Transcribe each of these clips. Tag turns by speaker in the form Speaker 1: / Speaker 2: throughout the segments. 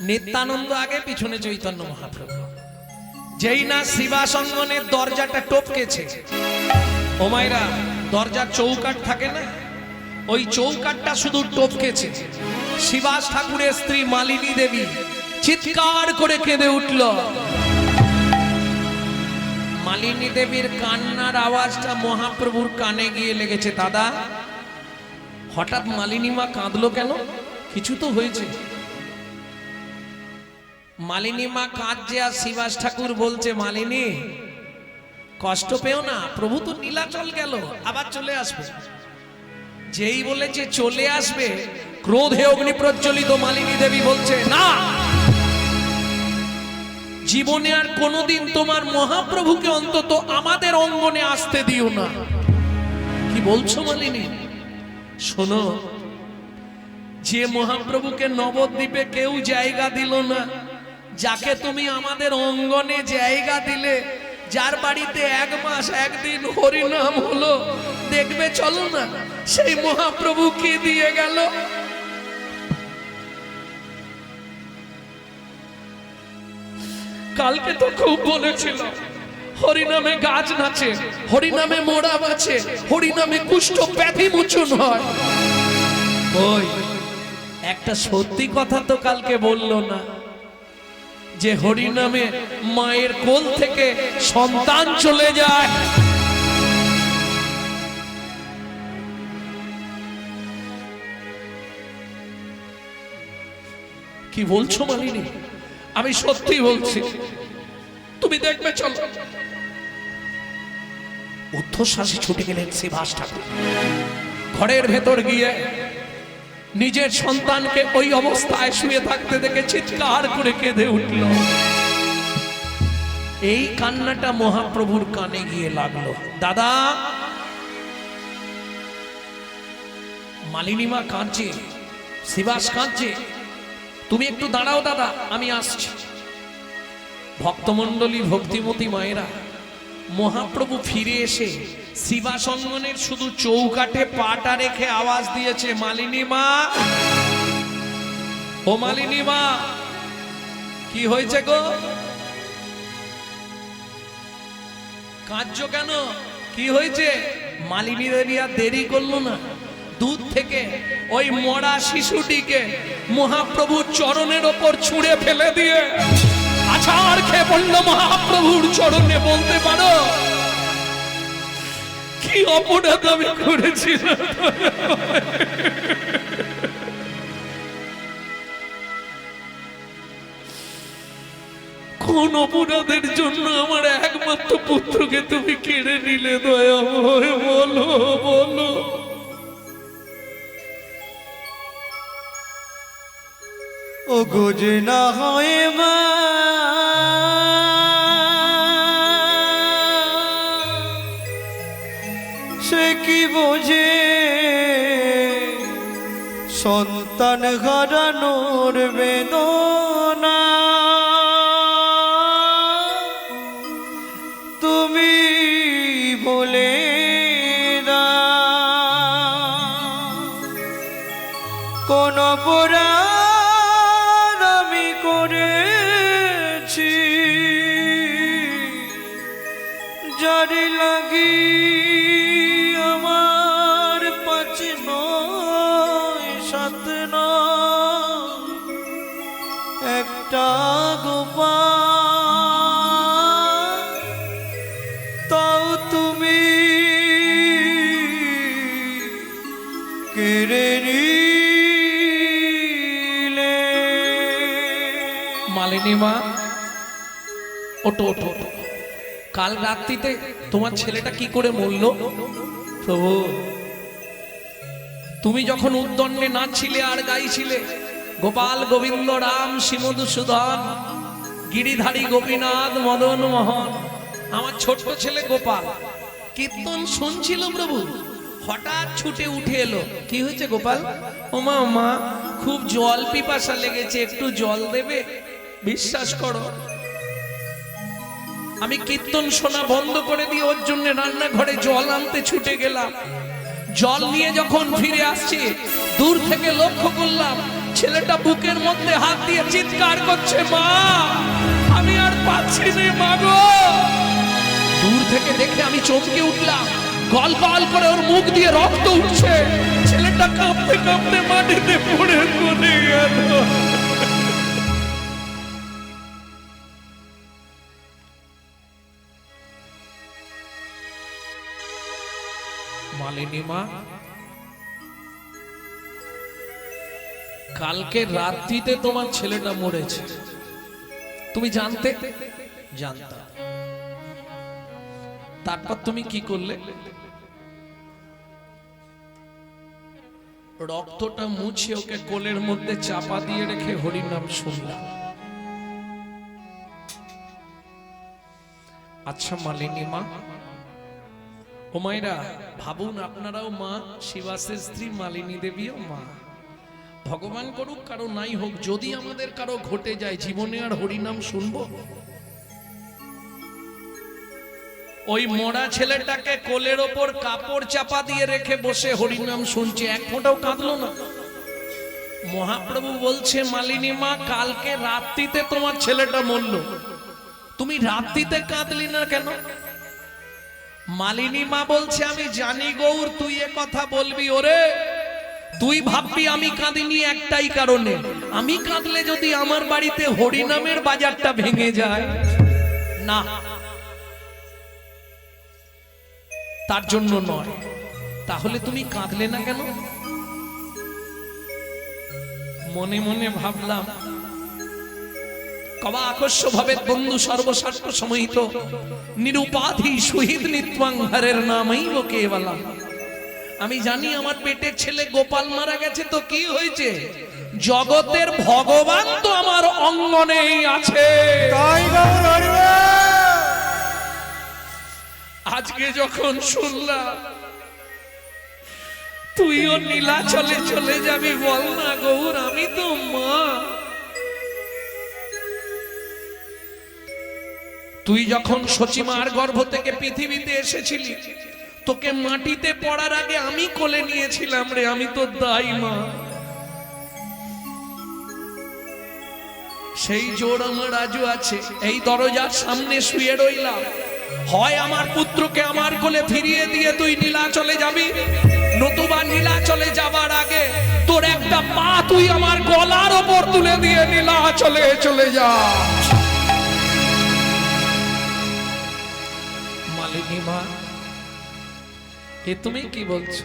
Speaker 1: নিত্যানন্দ আগে, পিছনে চৈতন্য মহাপ্রভু। যেই না শিবাসঙ্গনের দরজাটা টপকেছে, ও মায়েরা, দরজার চৌকাঠ থাকে না, ওই চৌকাঠটা শুধু টপকেছে, শিবাস ঠাকুরের স্ত্রী মালিনী দেবী চিৎকার করে কেঁদে উঠল। মালিনী দেবীর কান্নার আওয়াজটা মহাপ্রভুর কানে গিয়ে লেগেছে। দাদা, হঠাৎ মালিনী মা কাঁদলো কেন? কিছু তো হয়েছে। মালিনী মা কাঁদছে, আর শিবাস ঠাকুর বলছে, মালিনী কষ্ট পেও না, প্রভু তো নীলাচল গেল, আবার চলে আসবে। যেই বলেছে চলে আসবে, ক্রোধে অগ্নি প্রজ্বলিত মালিনী দেবী বলছে, না, জীবনে আর কোনোদিন তোমার মহাপ্রভুকে অন্তত আমাদের অঙ্গনে আসতে দিও না। কি বলছো মালিনী? শোনো, যে মহাপ্রভুকে নবদ্বীপে কেউ জায়গা দিল না, যাকে তুমি আমাদের অঙ্গনে জায়গা দিলে, যার বাড়িতে 1 মাস 1 দিন হরিনাম হলো, দেখবে চলো না, সেই মহাপ্রভু কি দিয়ে গেল। কালকে তো খুব বলেছিল, হরিনামে গাছ নাচে, হরিনামে মোড়া বাঁচে, হরিনামে কুষ্ঠ ব্যাধি মোচন হয়। ওই একটা সত্যি কথা তো কালকে বললো না, যে হরিনামে মায়ের কোল থেকে সন্তান চলে যায়। কি বলছো মালিনী? আমি সত্যি বলছি, তুমি দেখবে চলো। ঊর্ধ্বশ্বাসে ছুটে গেলেন শিবাস ঠাকুর, ঘরের ভেতর গিয়ে নিজের সন্তানকে ওই অবস্থায় শুয়ে থাকতে দেখে চিৎকার করে কেঁদে উঠল। এই কান্নাটা মহাপ্রভুর কানে গিয়ে লাগলো। দাদা, মালিনী মা কাঁদছে, শিবাস কাঁদছে, তুমি একটু দাঁড়াও দাদা, আমি আসছি। ভক্তমণ্ডলী, ভক্তিমতী মায়েরা, মহাপ্রভু ফিরে এসে শিবাসঙ্গনের শুধু চৌকাঠে পাটা রেখে আওয়াজ দিয়েছে, মালিনী মা, ও মালিনী মা, কি হয়েছে গো? কাঁদছো কেন? কি হয়েছে? মালিনী দেবী আর দেরি করলো না, দুধ থেকে ওই মরা শিশুটিকে মহাপ্রভুর চরণের ওপর ছুঁড়ে ফেলে দিয়ে আছাড় খেয়ে পড়ল মহাপ্রভুর চরণে। বলতে পারো কি অপরাধ আমি করেছিলাম? কোন অপরাধের জন্য আমার একমাত্র পুত্রকে তুমি কেড়ে নিলে দয়াময়? বলো বলো।
Speaker 2: ও গোজে না হয় মা, সে কি বোঝে সন্তান হারানোর বেদনা? তুমি বলে দাও, কোন অপরাধ আমি করেছি যারি লাগি আমার 5 নয় 7 নয় একটা গোপাল, তাও তুমি কেড়ে নিলে।
Speaker 1: মালিনী মা, ওটো ওটো ওটো। কাল রাত্রিতে তোমার ছেলেটা কি করে মরল? প্রভু, তুমি যখন উদ্দণ্ডে নাচছিলে আর গাইছিলে, গোপাল গোবিন্দ রাম শ্রীমধুসূদন গিরিধারী গোপীনাথ মদন মোহন, আমার ছোট্ট ছেলে গোপাল কীর্তন শুনছিল প্রভু, হঠাৎ ছুটে উঠে এলো। কি হয়েছে গোপাল? ওমা মা, খুব জল পিপাসা লেগেছে, একটু জল দেবে? বিশ্বাস করো, আমি কীর্তন শোনা বন্ধ করে দিয়ে ওর জন্য রান্নাঘরে জল আনতে ছুটে গেলাম। জল নিয়ে যখন ফিরে আসছি, দূর থেকে লক্ষ্য করলাম ছেলেটা বুকের মধ্যে হাত দিয়ে চিৎকার করছে, মা আমি আর পাচ্ছি না মা গো। দূর থেকে দেখে আমি চমকে উঠলাম, গল গল করে ওর মুখ দিয়ে রক্ত উঠছে। ছেলেটা কাঁপতে কাঁপতে মাটিতে পড়ে গেল। মালিনী মা, কালকে রাত্রিতে তোমার ছেলেটা মরেছে, তুমি জানতে? জানতাম। তারপর তুমি কি করলে? রক্তটা মুছে ওকে কোলের মধ্যে চাপা দিয়ে রেখে হরির নাম শুনলাম। আচ্ছা মালিনী মা, ও মায়েরা ভাবুন, আপনারাও মা, শিবাসের স্ত্রী মালিনী দেবীও মা। ভগবান করুক কারো নাই হোক, যদি আমাদের কারো ঘটে যায় জীবনে আর হরিনাম শুনবো? ওই মরা ছেলেটাকে কোলের ওপর কাপড় চাপা দিয়ে রেখে বসে হরিনাম শুনছে, এক ফোঁটাও কাঁদলো না। মহাপ্রভু বলছে, মালিনী মা কালকে রাত্রিতে তোমার ছেলেটা মরল, তুমি রাত্রিতে কাঁদলি না কেন? মালিনী মা বলছে, আমি জানি গৌর তুই এ কথা বলবি, ওরে তুই ভাববি আমি কাঁদিনি একটাই কারণে, আমি কাঁদলে যদি আমার বাড়িতে হরিনামের বাজারটা ভেঙে যায় না, তার জন্য নয়। তাহলে তুমি কাঁদলে না কেন? মনে মনে ভাবলাম, কবা আকস্য ভাবে বন্ধু সর্বস্বার্থ সমাহিত নিরুপাধি শহীদ নিত্বাং হরের নামই কেবলম। আমি জানি আমার পেটের ছেলে গোপাল মারা গেছে, তো কি হয়েছে? জগতের ভগবান তো আমার অঙ্গনেই আছে। আজকে যখন শুনলাম তুইও নীলাচলে চলে যাবি, বল না গৌর, আমি তো মা। তুই যখন সচিমার গর্ভ থেকে পৃথিবীতে এসেছিলি, তোকে মাটিতে পড়ার আগে আমি কোলে নিয়েছিলাম রে, আমি তো দাই মা। সেই জোর আমার আজও আছে। এই দরজার সামনে শুয়ে রইলাম, হয় আমার পুত্রকে আমার কোলে ফিরিয়ে দিয়ে তুই নীলাচলে যাবি, নতুবা নীলাচলে যাবার আগে তোর একটা পা তুই আমার গলার ওপর তুলে দিয়ে নীলাচলে চলে যা। মালিনী মা, এ তুমি কি বলছো?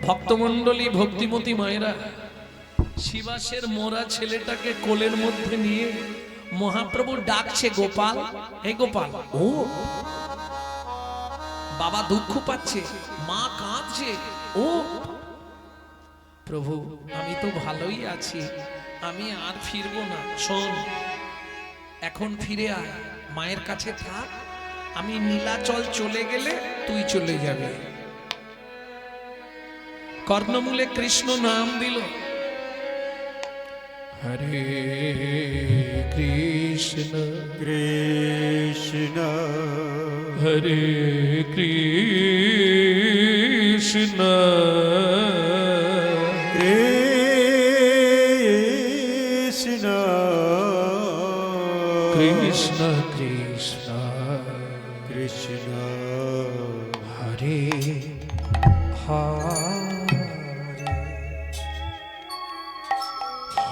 Speaker 1: ভক্তমণ্ডলী, ভক্তিমতী মায়েরা, শিবাসের মোরা ছেলেটাকে কোলের মধ্যে নিয়ে মহাপ্রভু ডাকছে, গোপাল, হে গোপাল। ও বাবা দুঃখ পাচ্ছে, মা কাঁদছে, ও প্রভু আমি তো ভালোই আছি, আমি আর ফিরবো না। শোন, এখন ফিরে আয়, মায়ের কাছে থাক, আমি নীলাচল চলে গেলে তুই চলে যাবে। কর্ণমূলে কৃষ্ণ নাম দিল, হরে কৃষ্ণ
Speaker 2: কৃষ্ণ
Speaker 1: হরে কৃষ্ণ
Speaker 2: কৃষ্ণ
Speaker 1: কৃষ্ণ কৃষ্ণ
Speaker 2: কৃষ্ণ
Speaker 1: হরে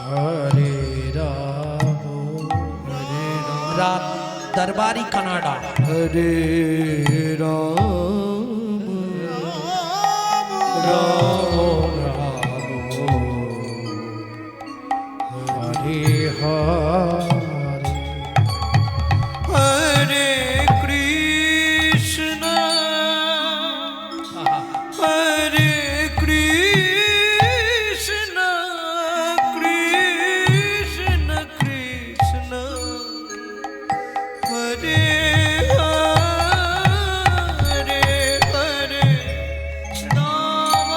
Speaker 1: হরে রাম রাম दरबारी कनाडा
Speaker 2: हरे राम राम राम
Speaker 1: हरे हरे
Speaker 2: हरे कृष्ण हरे कृष्ण कृष्ण कृष्ण हरे हरे हरे राम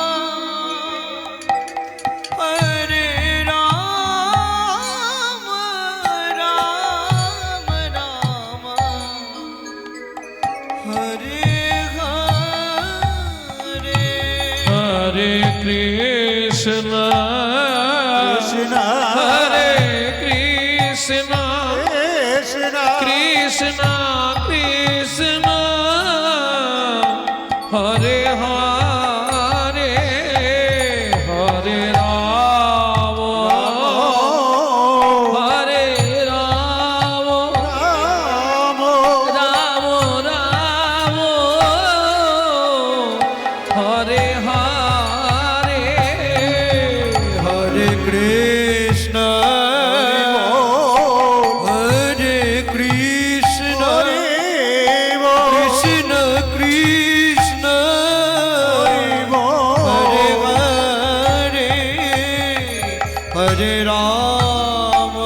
Speaker 2: রাম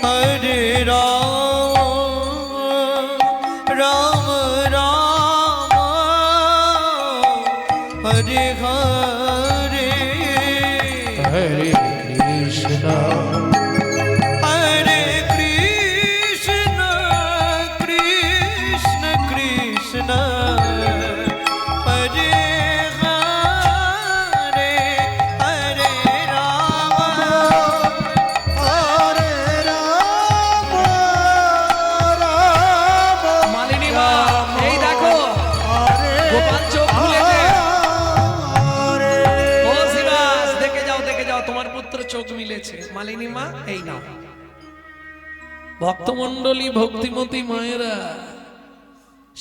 Speaker 2: হরে রাম রাম রাম হরে হরে
Speaker 1: হরে কৃষ্ণ
Speaker 2: হরে কৃষ্ণ কৃষ্ণ কৃষ্ণ হরে হরে হরে রাম হরে রাম রাম
Speaker 1: মালিনী মা এই দেখো গোপাল চোখ খুলেছে। ও শিবাস দেখে যাও তোমার পুত্র চোখ মিলেছে। মালিনী মা এই নাও। ভক্তমণ্ডলী ভক্তিমতী মায়েরা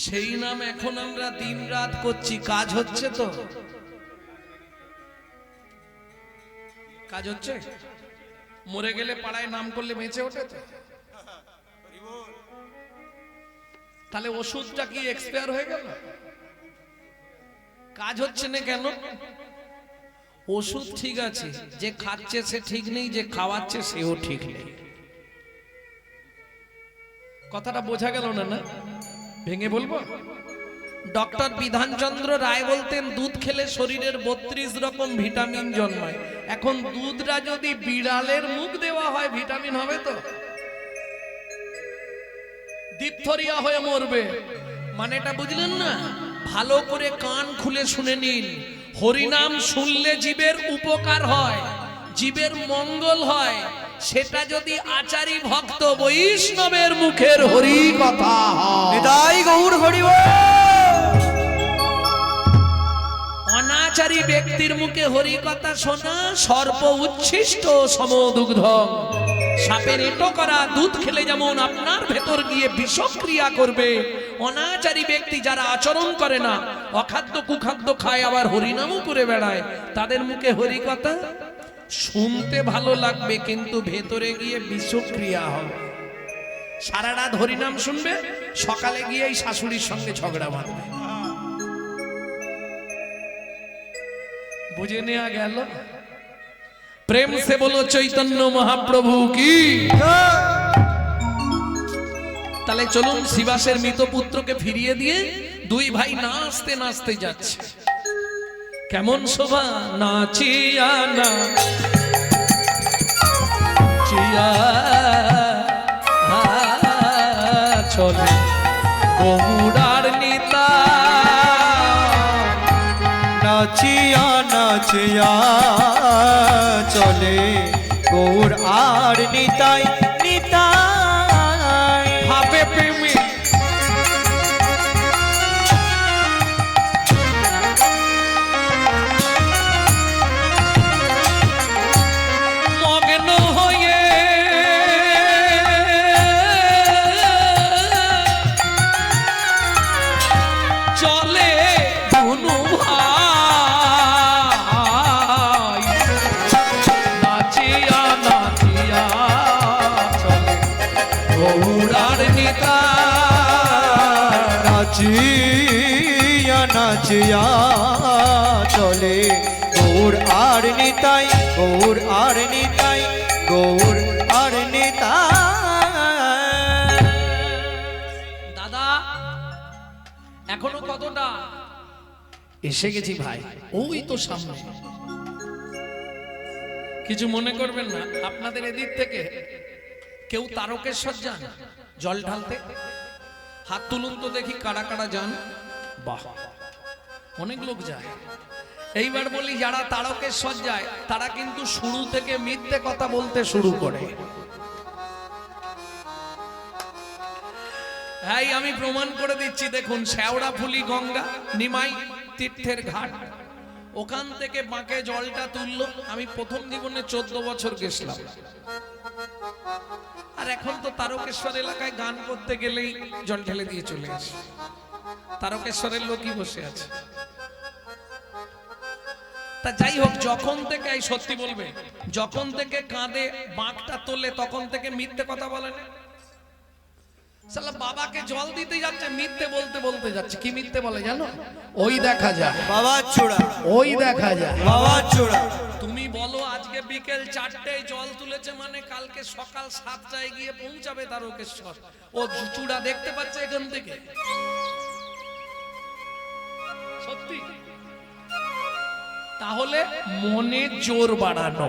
Speaker 1: সেই নাম এখন আমরা দিন রাত করছি, কাজ হচ্ছে তো? কাজ হচ্ছে? মরে গেলে পাড়ায় নাম করলে বেঁচে ওঠে তো? তাহলে ওষুধটা কি এক্সপায়ার হয়ে গেল? কাজ হচ্ছে না কেন? ওষুধ ঠিক আছে, যে খাচ্ছে সে ঠিক নেই, যে খাওয়াচ্ছে সেও ঠিক নেই। কথাটা বোঝা গেল না? না ভেঙে বলবো? ডক্টর বিধানচন্দ্র রায় বলতেন দুধ খেলে শরীরের 32 রকম ভিটামিন জন্মায়। এখন দুধটা যদি বিড়ালের মুখ দেওয়া হয় ভিটামিন হবে তো? ডিপথরিয়া হয়ে মরবে। মানে এটা বুঝলেন না? ভালো করে কান খুলে শুনে নিন। হরিনাম শুনলে জীবের উপকার হয়, জীবের মঙ্গল হয়। সেটা যদি আচারী ভক্ত বৈষ্ণবের মুখের হরি কথা হয়।
Speaker 2: নিতাই গৌর হরি বল।
Speaker 1: অনাচারী ব্যক্তির মুখে হরি কথা শোনা সর্প উচ্ছিষ্ট সমদুগ্ধ। সাপের এঁটো করা দুধ খেলে যেমন আপনার ভেতর গিয়ে বিষক্রিয়া করবে, অনাচারী ব্যক্তি যারা আচরণ করে না, অখাদ্য কুখাদ্য খায়, আবার হরিনামও করে বেড়ায়, তাদের মুখে হরি কথা শুনতে ভালো লাগবে কিন্তু ভেতরে গিয়ে বিষক্রিয়া হবে। সারা রাত হরিনাম শুনবে, সকালে গিয়ে এই শাশুড়ির সঙ্গে ঝগড়া বাঁধবে। বুঝে নেওয়া গেল? প্রেম সে বলো চৈতন্য মহাপ্রভু কি। তাহলে চলুন শিবাসের মৃত পুত্রকে ফিরিয়ে দিয়ে দুই ভাই নাচতে নাচতে যাচ্ছে। কেমন শোভা নাচিয়া না চিয়া চলে গৌরার নিতা।
Speaker 2: নাচিয়া নাচিয়া চলে গৌর আর নিতাই নিতাই।
Speaker 1: ভাবে প্রেমী মগ্ন হয়ে চলে দুনু ভাই। নাচিয়া নাচিয়া চলে গৌরার নিতা।
Speaker 2: নাচিয়া নাচিয়া চলে গৌর আর নিতাই গৌর আর নিতাই গৌর আর নিতাই।
Speaker 1: দাদা এখনো কতটা? এসে গেছি ভাই, ওই তো সামনে। কিছু মনে করবেন না, আপনাদের এদিক থেকে কেউ তারকেশ্বর যান জল ঢালতে? হাত তুলুন তো দেখি কারা কারা যান। বাহ, অনেক লোক যায়। এইবার বলি, যারা তারকেশ্বর যায় তারা কিন্তু শুরু থেকে মিথ্যে কথা বলতে শুরু করে। হ্যাঁ, আমি প্রমাণ করে দিচ্ছি। দেখুন, শেওড়াফুলি গঙ্গা নিমাই তীর্থের ঘাট, ওখান থেকে বাঁকে জলটা তুললো। আমি প্রথম জীবনে 14 বছর গেছিলাম। আর এখন তো তারকেশ্বর এলাকায় গান করতে গেলেই জল ঢেলে দিয়ে চলে আসে। তারকেশ্বরের লোকই বসে আছে। তা যাই হোক, যখন থেকে, এই সত্যি বলবে, যখন থেকে কাঁধে বাঁকটা তোলে তখন থেকে মিথ্যে কথা বলে না। শালা বাবাকে জল দিতে যাচ্ছে, মিথ্যে বলতে বলতে যাচ্ছে। কি মিথ্যে বলে জানো? ওই দেখা যায়
Speaker 2: বাবা চোরা
Speaker 1: ওই দেখা যায়
Speaker 2: বাবা চোরা।
Speaker 1: তুমি বলো আজ আজকে বিকেল 4টায় জল তুলেছে মানে কালকে সকাল 7টায় গিয়ে পৌঁছাবে তারকেশ্বর। ও চূড়া দেখতে পাচ্ছে এখান থেকে, সত্যি। তাহলে মনে জোর বাড়ানো,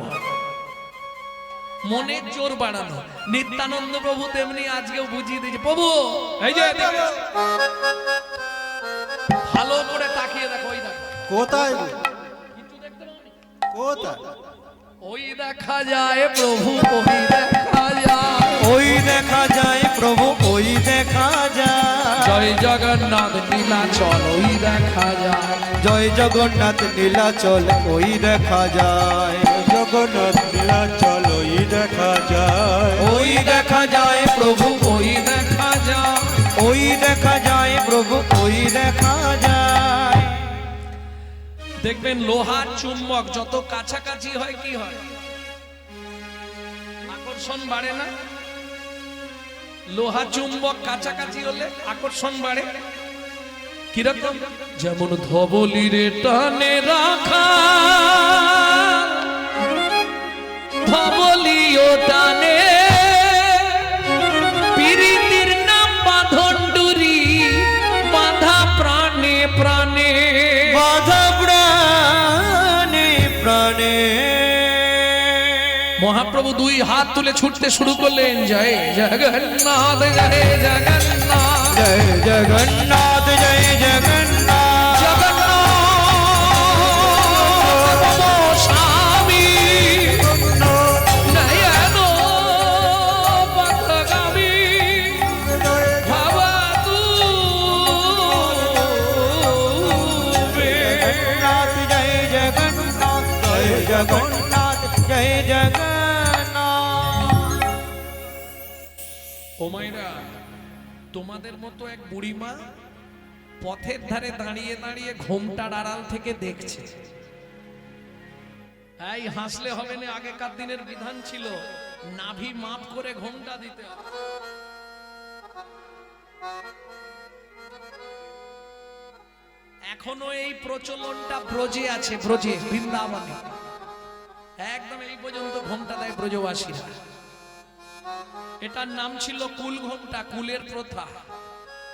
Speaker 1: মনের জোর বাড়ানো। নিত্যানন্দ প্রভু তেমনি আজকেও বুঝিয়ে দিয়েছে। প্রভু এই যে ভালো করে তাকিয়ে দেখো, ওই দেখো
Speaker 2: কোথায় গো?
Speaker 1: কিছু দেখতে পাওনি?
Speaker 2: কোথায়?
Speaker 1: ওই দেখা যায় প্রভু, ওই দেখা যায়,
Speaker 2: ওই দেখা যায় প্রভু, ওই দেখা যায়।
Speaker 1: জয় জগন্নাথ নীলাচল ওই দেখা যায়,
Speaker 2: জয় জগন্নাথ নীলাচল ওই দেখা যায়।
Speaker 3: জগন্নাথ নীলাচল ওই দেখা যায়।
Speaker 2: ওই দেখা যায় প্রভু,
Speaker 1: ওই দেখা যায়।
Speaker 2: ওই দেখা যায় প্রভু, ওই দেখা যায়।
Speaker 1: দেখবেন লোহার চুম্বক যত কাছাকাছি হয় কি হয়? আকর্ষণ বাড়ে না? লোহা চুম্বক কাছাকাছি হলে আকর্ষণ বাড়ে। কিরকম? যেমন ধবলিরে টানে রাখা, ধবলিও টানে, পিরিতির নাম বাঁধন ডুরি, বাঁধা প্রাণে প্রাণে,
Speaker 2: বাধা প্রাণে প্রাণে।
Speaker 1: মহাপ্রভু দুই হাত তুলে ছুটতে শুরু করলেন, জয় জগন্নাথ, জয় জগন্নাথ,
Speaker 2: জয় জগন্নাথ, জয় জগন্নাথ।
Speaker 1: জগন্নাথ মম স্বামী, নয়ন পথগামী, ভবতু বে।
Speaker 2: জগন্নাথ, জয় জগন্নাথ, জয় জগন্নাথ, জয় জগন্নাথ।
Speaker 1: ও মায়েরা, তোমাদের মতো এক বুড়িমা পথের ধারে দাঁড়িয়ে দাঁড়িয়ে ঘোমটার আড়াল থেকে দেখছে। এই হাসলে হবে না, আগেকার দিনের বিধান ছিল নাভি মাপ করে ঘোমটা দিতে হবে। এখনো এই প্রচলনটা ব্রজে আছে, ব্রজে বৃন্দাবনে একদম এই পর্যন্ত ঘোমটা দেয় ব্রজবাসীরা। এটার নাম ছিল কুল ঘোমটা, কুলের প্রথা।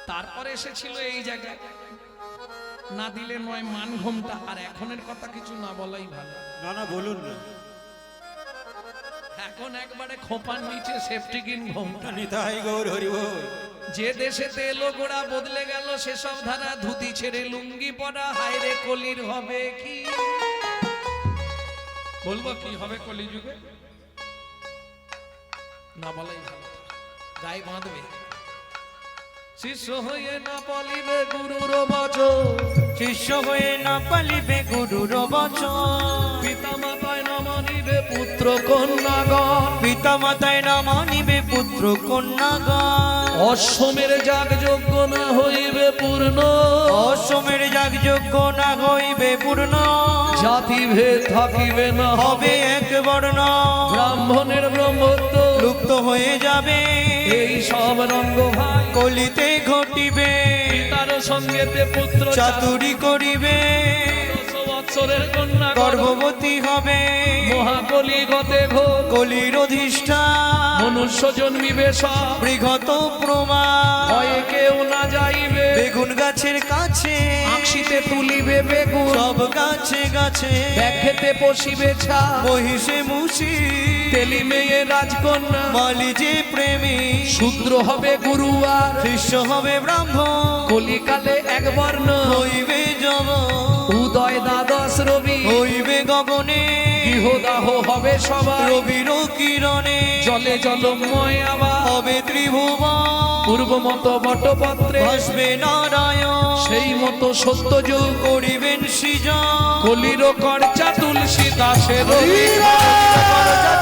Speaker 1: তারপরে এসেছিল এই জায়গায় না দিলে নয় মান ঘোমটা। আর এখনের কথা কিছু না বলাই ভালো।
Speaker 3: না না বলুন না।
Speaker 1: এখন একবারে খোপার নিচে সেফটিকিন ঘোমটা।
Speaker 3: নিতাই গৌর হরি বল।
Speaker 1: যে দেশে তেলো গোড়া বদলে গেল সেসব ধারা, ধুতি ছেড়ে লুঙ্গি পরা, হায়রে কলির হবে কি? বলবো কি হবে কলিযুগে? না বলাই ভালো, গায়ে বাঁধবে। শিষ্য হয়ে না পালিবে গুরুর বচন,
Speaker 2: শিষ্য হয়ে না পালিবে গুরুর বচন।
Speaker 1: পিতা মাতায় না মানিবে পুত্র কন্যাগণ,
Speaker 2: পিতা মাতায় না মানিবে পুত্র কন্যাগণ।
Speaker 1: অশ্বমের যাগ যজ্ঞ না হইবে পূর্ণ,
Speaker 2: অশ্বমের যাগ যজ্ঞ না হইবে পূর্ণ।
Speaker 1: জাতি ভেদ থাকিবে না,
Speaker 2: হবে এক বর্ণ,
Speaker 1: ব্রাহ্মণের ব্রহ্মত্ব
Speaker 2: লুপ্ত হয়ে যাবে।
Speaker 1: এই সব রঙ্গ ভাই
Speaker 2: কলিতে ঘটিবে,
Speaker 1: পিতার সঙ্গেতে পুত্র
Speaker 2: চাতুরি করিবে।
Speaker 1: 10 বৎসরের কন্যা
Speaker 2: গর্ভবতী হবে,
Speaker 1: মহাকলি গতে ঘোর,
Speaker 2: কলির অধিষ্ঠান।
Speaker 1: মনুষ্য জন্মিবে সব,
Speaker 2: বৃহৎ প্রমাণ।
Speaker 1: ভয়ে কেউ না যাইবে,
Speaker 2: বেগুন গাছের কাছে
Speaker 1: আঁকশিতে তুলিবে বেগুন,
Speaker 2: সব গাছে গাছে
Speaker 1: ব্যাঘেতে পশিবে ছা,
Speaker 2: মহিষে মুষি
Speaker 1: তেলি মেয়ে রাজকন্যা,
Speaker 2: মালি যে প্রেমী।
Speaker 1: শূদ্র হবে গুরু আর
Speaker 2: শিষ্য হবে ব্রাহ্মণ,
Speaker 1: কলিকালে এক বর্ণ,
Speaker 2: হইবে যম
Speaker 1: উদয় দ্বাদশ রবি,
Speaker 2: হইবে গগনে।
Speaker 1: গৃহদাহ হবে সবার,
Speaker 2: রবির কিরণে
Speaker 1: জলে জলময় আবার,
Speaker 2: হবে ত্রিভুবন।
Speaker 1: পূর্ব মতো বটপত্রে
Speaker 2: ভাসবে নারায়ণ,
Speaker 1: সেই মতো সত্য যুগ
Speaker 2: করিবেন সৃজন।
Speaker 1: কলির কর্চা তুলসী দাসের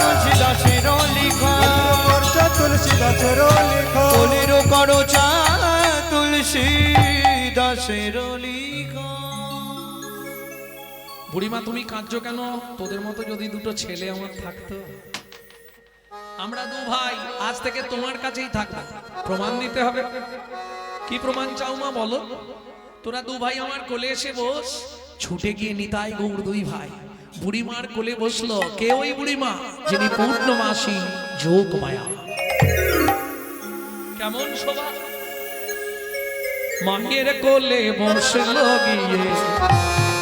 Speaker 2: তুলসী দাসের লিখন,
Speaker 3: খরচা তুলসী গাছের লেখা।
Speaker 2: কলির করচা তুলসী দাসের লিখন।
Speaker 1: বুড়িমা তুমি কাঁদছো কেন? তোদের মতো যদি দুটো ছেলে আমার থাকতো। আমরা দু ভাই আজ থেকে তোমার কাছেই থাকবো। প্রমাণ দিতে হবে। কি প্রমাণ চাও মা বলো? তোরা দু ভাই আমার কোলে এসে বস। ছুটে গিয়ে নিতাই গৌর দুই ভাই বুড়িমার কোলে বসলো। কে ওই বুড়িমা? যিনি পূর্ণমাসী যোগ মায়া। কেমন শোভা! মায়ের কোলে বসলো গিয়ে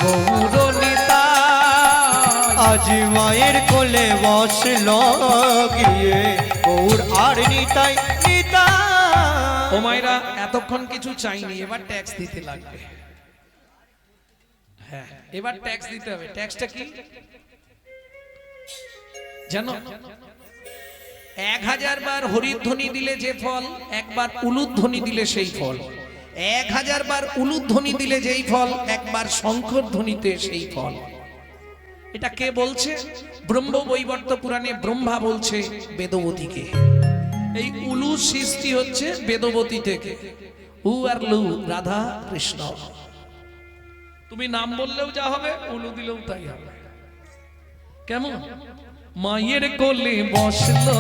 Speaker 1: গৌর নিতাই।
Speaker 2: আজ মায়ের কোলে বসল গিয়ে গৌর আর নিতাই নিতাই।
Speaker 1: ও মায়েরা, এতক্ষণ কিছু চাইনি, এবার ট্যাক্স দিতে লাগবে। হ্যাঁ, এবার ট্যাক্স দিতে হবে। ট্যাক্সটা কি জানো? 1000 বার হরিধ্বনি দিলে যে ফল, একবার উলুধ্বনি দিলে সেই ফল। 1000 বার উলুধ্বনি দিলে যেই ফল, একবার শঙ্কর ধ্বনিতে সেই ফল। এটা কে বলছে? ব্রহ্ম বৈবর্ত পুরাণে ব্রহ্মা বলছে বেদবতীকে। এই উলু সৃষ্টি হচ্ছে বেদবতী থেকে। উ আর লু, রাধা কৃষ্ণ। তুমি নাম বললেও যা হবে, উলু দিলেও তাই হবে। কেমন? মায়ের কোলে বসলো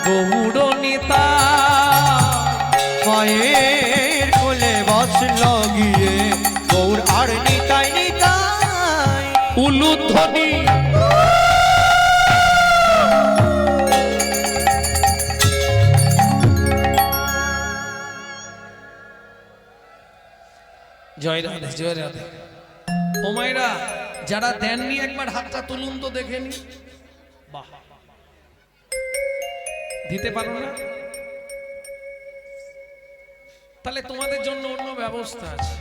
Speaker 1: গৌর নিতাই।
Speaker 2: মায়ের কোলে বসল গিয়ে গৌর আর নিতাই নিতাই।
Speaker 1: উলুধ্বনি জয় রাধে, জয় রাধে। ও মায়েরা, যারা দেননি একবার হাতটা তুলুন তো দেখেন। বাহ, দিতে পারো না? তাহলে তোমাদের জন্য অন্য ব্যবস্থা আছে।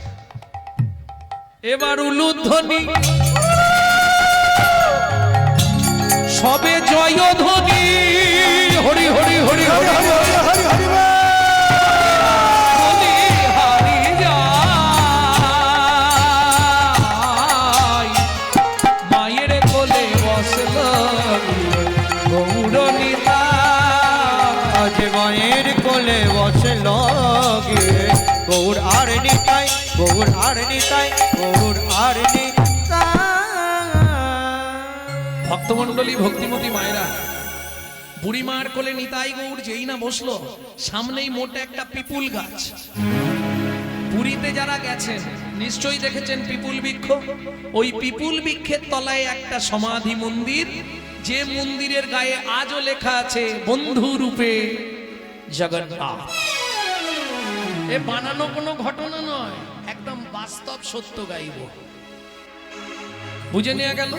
Speaker 1: এবার উলুধ্বনি, সবে জয় ধ্বনি। হরি হরি হরি হরি হরি
Speaker 3: হরি হরি হরি বল।
Speaker 1: বলি হারি যায়। মায়ের কোলে বসল গৌর নিতাই।
Speaker 2: আজ মায়ের কোলে বসল গিয়ে গৌর আর নিতাই গৌর আর নিতাই গৌর আর নিতাই।
Speaker 1: ভক্তমণ্ডলী, ভক্তিমতী মায়েরা, বুড়িমার কোলে নিতাই গৌর যেই না বসলো, সামনেই মোটা একটা পিপুল গাছ। পুরীতে যারা গেছেন নিশ্চয়ই দেখেছেন পিপুল বৃক্ষ। ওই পিপুল বৃক্ষের তলায় একটা সমাধি মন্দির, যে মন্দিরের গায়ে আজও লেখা আছে বন্ধু রূপে জগন্নাথ। এ বানানো কোনো ঘটনা নয়, একদম বাস্তব সত্য গাইব। বুঝে নেওয়া গেল?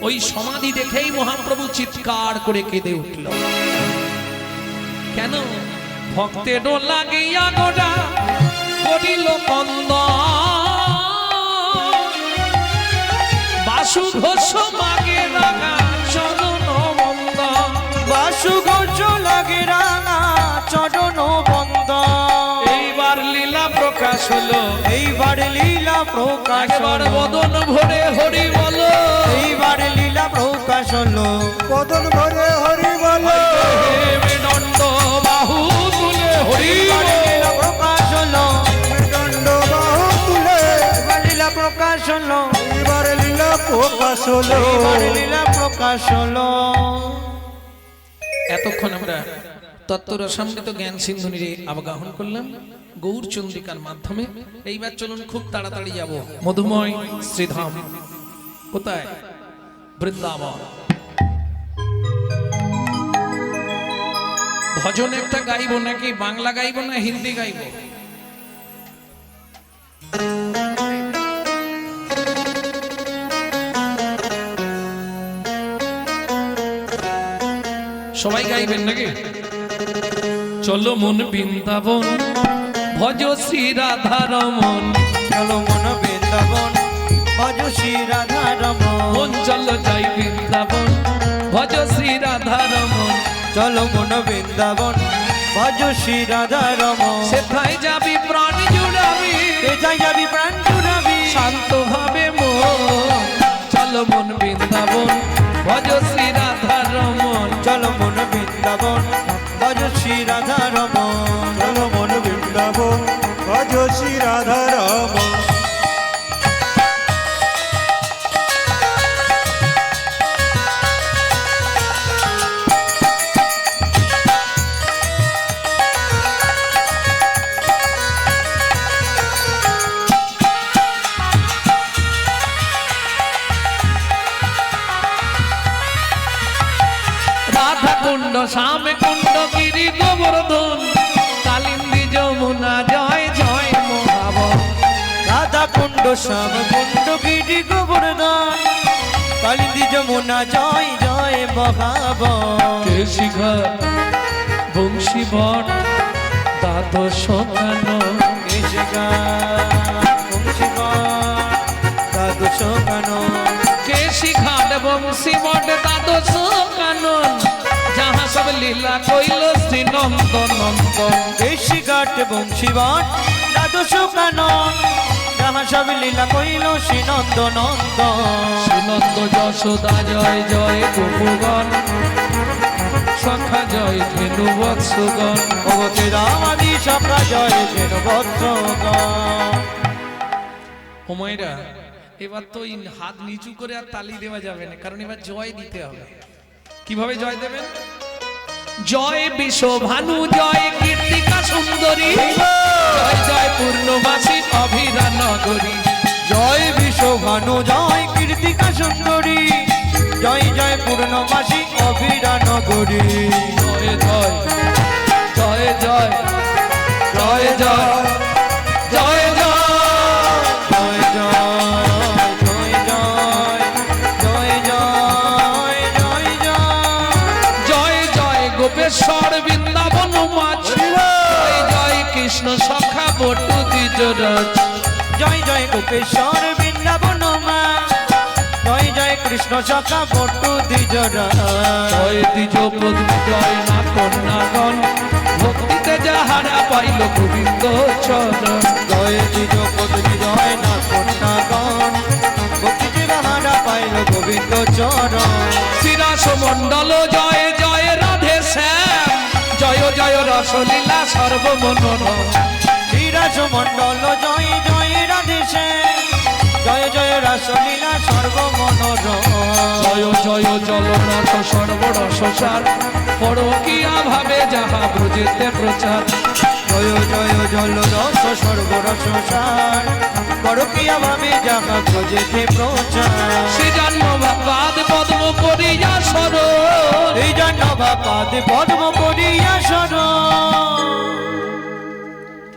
Speaker 1: ওই সমাধি দেখেই মহাপ্রভু চিৎকার করে কেঁদে উঠল। কেন? ভক্তেরও লাগিয়া গোড়া করিল কন্দ, বাসু ঘোষ মাগে রাঙা চরণ বন্দ।
Speaker 2: বাসু ঘোষ লাগে রাঙা চরণ বন্দ।
Speaker 1: এইবার লীলা প্রকাশ হলো,
Speaker 2: এইবার লীলা প্রকাশ
Speaker 1: একবার
Speaker 2: হলো।
Speaker 1: বদন ভরে হরি বলো।
Speaker 2: এইবার লীলা প্রকাশ হলো।
Speaker 3: বদন ভরে হরি বল।
Speaker 1: দণ্ড বাহু তুলে হরি
Speaker 2: এইবার
Speaker 1: বল।
Speaker 2: লীলা প্রকাশ হলো।
Speaker 3: দণ্ড বাহু তুলে
Speaker 2: এইবার লীলা প্রকাশ হলো।
Speaker 3: এবার লীলা প্রকাশ হলো।
Speaker 2: এইবার লীলা প্রকাশ হলো।
Speaker 1: এতক্ষণ আমরা তত্ত্বরসামৃত জ্ঞান সিন্ধুনিরে আবগাহন করলাম গৌর চন্দ্রিকার মাধ্যমে। এইবার চলুন খুব তাড়াতাড়ি যাব মধুময় শ্রীধাম। কোথায়? বৃন্দাবন। ভজন একটা গাইবো নাকি বাংলা গাইবো না হিন্দি গাইবো? সবাই গাইবেন নাকি? চলো মন বৃন্দাবন, ভজ শ্রী রাধা রমন।
Speaker 2: চলো মন বৃন্দাবন, ভজ শ্রী রাধা রমন।
Speaker 1: মন চলো যাই বৃন্দাবন, ভজ শ্রী রাধা রমন।
Speaker 2: চলো মন বৃন্দাবন, ভজ শ্রী রাধা রমন।
Speaker 1: সেথায় যাবি প্রাণ জুড়াবি,
Speaker 2: কোথায় যাবি প্রাণ জুড়াবি।
Speaker 1: শান্ত ভাবে মন। চলো মন বৃন্দাবন, ভজ শ্রী রাধা রমন।
Speaker 2: চলো মন বৃন্দাবন, ভজ শ্রী রাধা রমন।
Speaker 3: চলো মন বৃন্দাবন, ভজ শ্রী রাধা রমন।
Speaker 1: রাধা কুণ্ড শ্যাম কুণ্ড গিরি গোবর্ধন কালিন্দী যমুনা জয় জয় মহাবন
Speaker 2: রাধা কুণ্ড শ্যাম কুণ্ড গিরি গোবর্ধন কালিন্দী যমুনা জয় জয় মহাবন
Speaker 1: কেশিঘা বংশী বট দ্বাদশ কানন কেশি ঘাট বংশী বট দ্বাদশ কানন যাহা সব লীলা কইল শ্রী নন্দ নন্দন
Speaker 2: কেশি ঘাট বংশীবন দ্বাদশ কানন যাহা সব লীলা কইল শ্রী নন্দ নন্দন
Speaker 1: শ্রীনন্দ যশোদা জয় জয় গোপগণ সখা জয় ধেনু বৎসগণ
Speaker 2: ভগতে রামাদি সখা জয় ধেন বৎসগণ
Speaker 1: হুমায়রা এবার তো এই হাত নিচু করে আর তালি দেওয়া যাবে না, কারণ এবার জয় দিতে হবে। কিভাবে জয় দেবেন? জয় বিশ্বভানু জয় কীর্তিকা সুন্দরী জয় জয় পূর্ণবাসী অভিরা নগরী
Speaker 2: জয় বিশ্বভানু জয় কীর্তিকা সুন্দরী জয় জয় পূর্ণবাসী অভিরা নগরী
Speaker 1: জয় জয় জয় জয় জয় জয় জয় জয়
Speaker 2: জয় জয় জয় জয় জয় জয় জয়
Speaker 1: জয় জয় গোপেশ্বর বৃন্দাবন মাঝি জয় জয় কৃষ্ণ সখা বটু দ্বিজরথ
Speaker 2: জয় জয় গোপেশ্বর বৃন্দাবন মা জয় জয় কৃষ্ণ সখা বটু দ্বিজরা
Speaker 1: জয় দ্বিজ পদ্মী জয় না কন্যাগণ ভক্তিতে যাহারা পাইল গোবিন্দ চরণ
Speaker 2: জয় দ্বিজ পদ্মী জয় না কন্যাগণ ভক্তি বাহারা পাইল গোবিন্দ চরণ
Speaker 1: শ্রীরাস মণ্ডল জয় জয় রাধে শ্যাম জয় জয় রসলীলা সর্বমনোরম
Speaker 2: শ্রীরাজ মণ্ডল জয় জয় রাধেশে জয় জয় রাসলীলা সর্বমনোরম
Speaker 1: জয় জয় জলনাথ সর্বরসার পরকিয়া ভাবে যাহা ব্রজেতে প্রচার
Speaker 2: জয় জয় জল রস সর্বরসার পরকিয়া ভাবে যাহা ব্রজেতে প্রচার
Speaker 1: সে জন্ম বাদ পদ্ম করিয়া সরণ
Speaker 2: এই জন্য বাপাদে পদ্ম করিয়া শরণ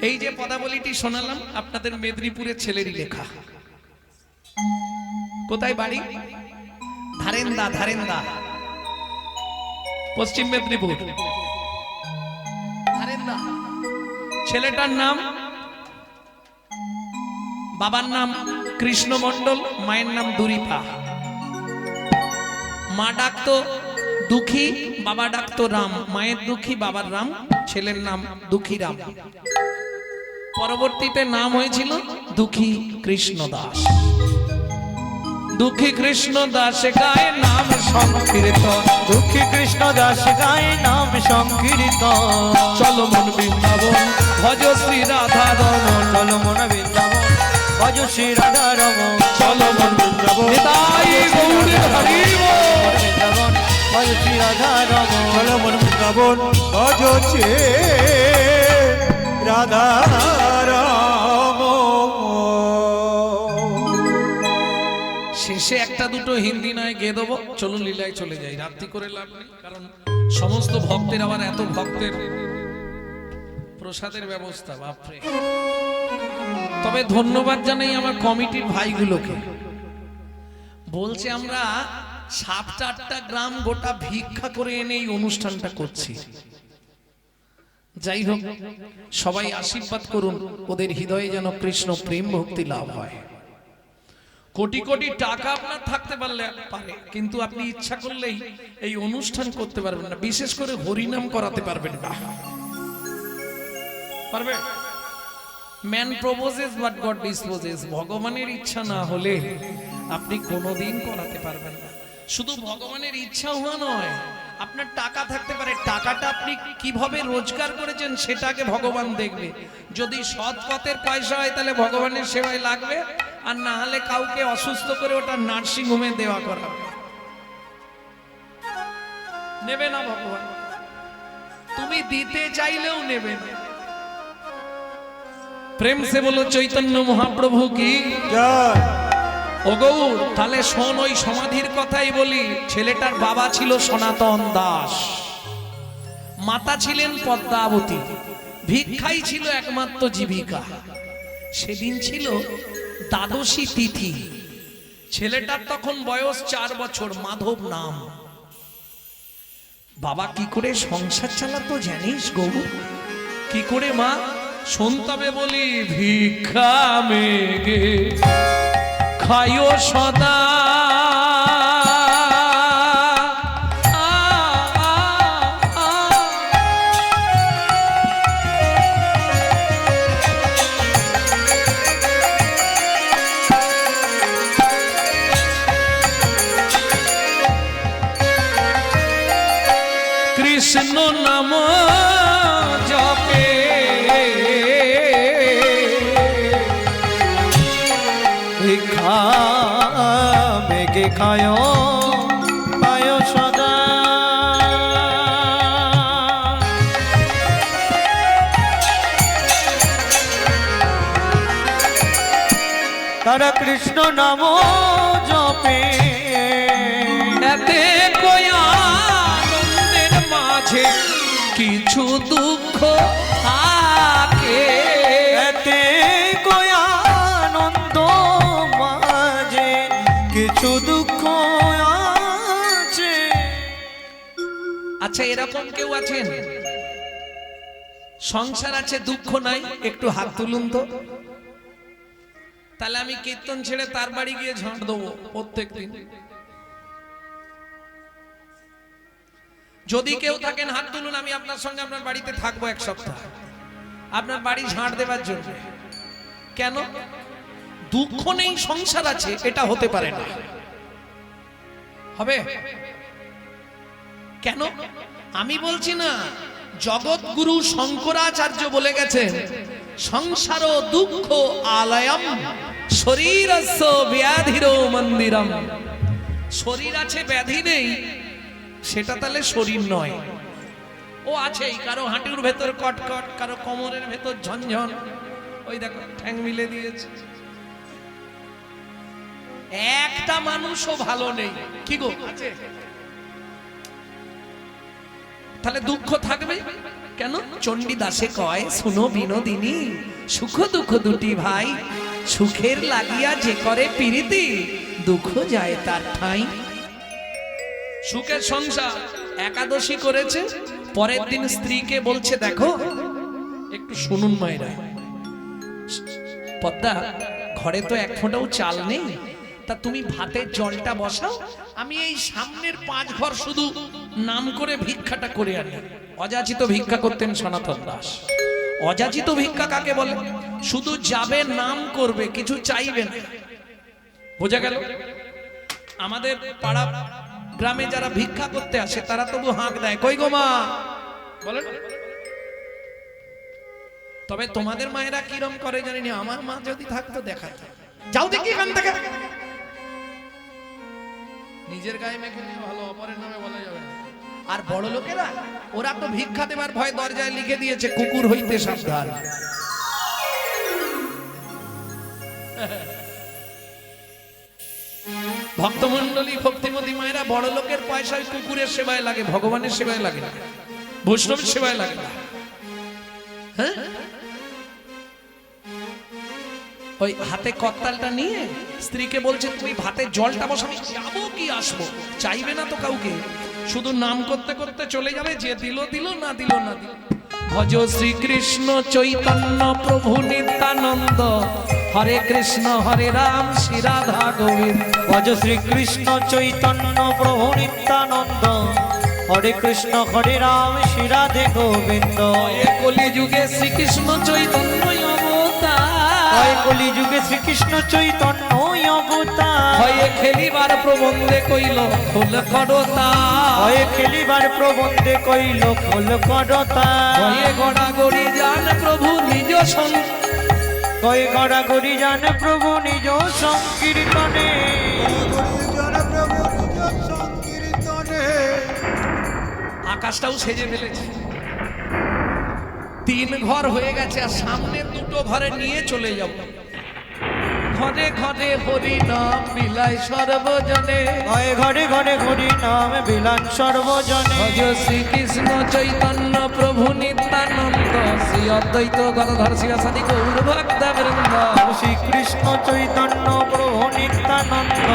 Speaker 1: এই যে পদাবলীটি শোনালাম আপনাদের মেদিনীপুরের ছেলেরই লেখা। কোথায় বাড়ি? ধারেন্দা, ধারেন্দা, পশ্চিম মেদিনীপুর। ধারেন্দা। ছেলেটার নাম, বাবার নাম কৃষ্ণ মণ্ডল, মায়ের নাম দুরিপা। মা ডাকতো দুঃখী, বাবা ডাকতো রাম। মায়ের দুঃখী, বাবার রাম, ছেলের নাম দুঃখী রাম। পরবর্তীতে নাম হয়েছিল দুঃখী কৃষ্ণ দাস। দুঃখী কৃষ্ণ দাস গায়ে নাম সংকীর্তন,
Speaker 2: দুঃখী কৃষ্ণ দাস গায়ে নাম সংকীর্তন
Speaker 1: চলো মন বৃন্দাবন ভজ শ্রী রাধা রমন,
Speaker 2: চলো মন বৃন্দাবন ভজ শ্রী রাধা রমন
Speaker 1: চলো মন বৃন্দাবন নিতাই গৌরী হরি বল।
Speaker 2: বৃন্দাবন ভজ শ্রী রাধা রমন
Speaker 3: চলো মন বৃন্দাবন ভজছে রাধা রাম।
Speaker 1: শেষে একটা দুটো হিন্দি নয় গেয়ে দেবো, চলুন লীলায় চলে যাই। রাত্রি করে লাভ নেই, কারণ সমস্ত ভক্তের আবার এত ভক্তের প্রসাদের ব্যবস্থা, বাপরে। তবে ধন্যবাদ জানাই আমার কমিটির ভাইগুলোকে। বলছে আমরা 7-8টা গ্রাম গোটা ভিক্ষা করে এনে এই অনুষ্ঠানটা করছি। যাই হোক, সবাই আশীর্বাদ করুন, ওদের হৃদয়ে যেন কৃষ্ণ প্রেম ভক্তি লাভ হয়। কোটি কোটি টাকা আপনার থাকতে পারে, কিন্তু আপনি ইচ্ছা করলেই এই অনুষ্ঠান করতে পারবেন না, বিশেষ করে হরিনাম করাতে পারবেন না। পারবে? Man proposes but god disposes. ভগবানের ইচ্ছা না হলে আপনি কোনোদিন করাতে পারবেন না। শুধু ভগবানের ইচ্ছা হওয়া নয়, আপনার টাকা থাকতে পারে, টাকাটা আপনি কিভাবে রোজগার করেছেন সেটাকে ভগবান দেখবে। যদি সৎ পথের পয়সা হয় তাহলে ভগবানের সেবায় লাগবে, আর না হলে কাউকে অসুস্থ করে ওটা নার্সিং হোমে দেওয়া করা নেবে না ভগবান। তুমি দিতে চাইলেও নেবে না। প্রেম সে বলো চৈতন্য মহাপ্রভু কি
Speaker 3: জয়।
Speaker 1: ও গৌর, তাহলে শোন, ওই সমাধির কথাই বলি। ছেলেটার বাবা ছিল সনাতন দাস, মাতা ছিলেন পদ্মাবতী, ভিক্ষাই ছিল একমাত্র জীবিকা। সেদিন ছিল দ্বাদশী তিথি। ছেলেটার তখন বয়স 4 বছর, মাধব নাম। বাবা কি করে সংসার চালাতো জানিস গৌর? কি করে মা? শোন তবে বলি। ভিক্ষা মেগে খায়ো সদা, কৃষ্ণ নাম জপে
Speaker 2: ভিক্ষা মেঘে খায় পায় সদা। তারা কৃষ্ণ নাম জপে,
Speaker 1: এতে কয়া আনন্দের মাঝে কিছু দুঃখ থাকে।
Speaker 2: এতে কয় আনন্দ মাঝে কিছু দুঃখ আছে।
Speaker 1: আচ্ছা, এরকম কেউ আছেন সংসার আছে দুঃখ নাই? একটু হাত তুলুন তো। তাহলে আমি কীর্তন ছেড়ে তার বাড়ি গিয়ে ঝাঁট দেবো প্রত্যেকদিন। যদি কেউ থাকেন হাত তুলুন, আমি আপনার সঙ্গে আপনার বাড়িতে থাকবো 1 সপ্তাহ, আপনার বাড়ি ঝাঁট দেবার জন্য। কেন? দুঃখ নেই সংসার আছে, এটা হতে পারে না। হবে কেন? আমি বলছি না, জগৎগুরু শঙ্করাচার্য বলে গেছেন, সংসার দুঃখ আলয়ম শরীরস্য ব্যাধিরো মন্দিরম। শরীর আছে, ব্যাধি নেই, সেটা তাহলে শরীর নয়। ও আছেই, কারো হাঁটুর ভেতর কটকট, কারো কোমরের ভেতর ঝনঝন, ওই দেখো ঠ্যাং মিলে দিয়েছে। একটা মানুষও ভালো নেই। কি গো, আছে? তাহলে দুঃখ থাকবে কেন? চণ্ডীদাসে কয়, শুনো বিনোদিনী, সুখ দুঃখ দুটি ভাই, সুখের লাগিয়া যে করে প্রীতি, দুঃখ যায় তার ঠাঁই। সুখের সংসার, একাদশী করেছে, পরের দিন স্ত্রীকে বলছে, দেখো একটু শুনুন মায়েরা, পদ্মা, ঘরে তো 1 ফোঁটাও চাল নেই, তা তুমি ভাতের জলটা বসাও, আমি এই সামনের 5 ঘর শুধু নাম করে ভিক্ষাটা করে আনি। অযাচিত ভিক্ষা করতেন সনাতন দাস। অযাচিত ভিক্ষা কাকে বলে? শুধু যাবে, নাম করবে, কিছু চাইবে না। বোঝা গেল? আমাদের পাড়া গ্রামে যারা ভিক্ষা করতে আসে তারা তবু হাঁক দেয়, কই গো মা, বলেন। তবে তোমাদের মায়েরা কিরম করে জানি না, আমার মা যদি থাকতো দেখাতো, যাও দেখি এখান থেকে। নিজের গায়ে মেখে নিয়ে ভালো, অপরের নামে বলা যাবে না। আর বড় লোকেরা, ওরা তো ভিক্ষা দেবার ভয় দরজায় লিখে দিয়েছে, কুকুর হইতে সাবধান। ভক্তমন্ডলী, ভক্তিমতী মায়েরা, বড় লোকের পয়সায় কুকুরের সেবায় লাগে, ভগবানের সেবায় লাগে না, বৈষ্ণবের সেবায় লাগে না। হ্যাঁ, ওই হাতে কর্তালটা নিয়ে স্ত্রীকে বলছে, তুমি ভাতে জলটা বসো, আমি যাবো কি আসবো, চাইবে না তো কাউকে, শুধু নাম করতে করতে চলে যাবে, যে দিল দিল, না দিল না দিল। ভজ শ্রীকৃষ্ণ চৈতন্য প্রভু নিত্যানন্দ, হরে কৃষ্ণ হরে রাম শ্রী রাধা গোবিন্দ।
Speaker 2: ভজ শ্রীকৃষ্ণ চৈতন্য প্রভু নিত্যানন্দ, হরে কৃষ্ণ হরে রাম শ্রী রাধে গোবিন্দ।
Speaker 1: কলি যুগে শ্রীকৃষ্ণ চৈতন্য অবতার,
Speaker 2: কলি যুগে শ্রীকৃষ্ণ চৈতন্য অবতার,
Speaker 1: হয়ে খেলিবার প্রবন্ধে কইল খোল করতা,
Speaker 2: হয়ে খেলিবার প্রবন্ধে কইল খোল করতা,
Speaker 1: হয়ে গড়াগড়ি জান প্রভু নিজ
Speaker 2: কয়ে গড়াগড়ি জান প্রভু নিজ সংকীর্তনে।
Speaker 1: আকাশটাও সেজে ফেলেছে, 3 ঘর হয়ে গেছে, আর সামনে 2টো ঘরে নিয়ে চলে যাব। ঘরে ঘরে হরি নাম বিলায় সর্বজনে
Speaker 2: ঘরে ঘরে ঘরে হরি নাম বিলান সর্বজনে
Speaker 1: ভজ শ্রীকৃষ্ণ চৈতন্য প্রভু নিত্যানন্দ শ্রী অদ্বৈত গদাধর শিবাসাদি গৌর ভক্ত বৃন্দ
Speaker 2: শ্রীকৃষ্ণ চৈতন্য প্রভু নিত্যানন্দ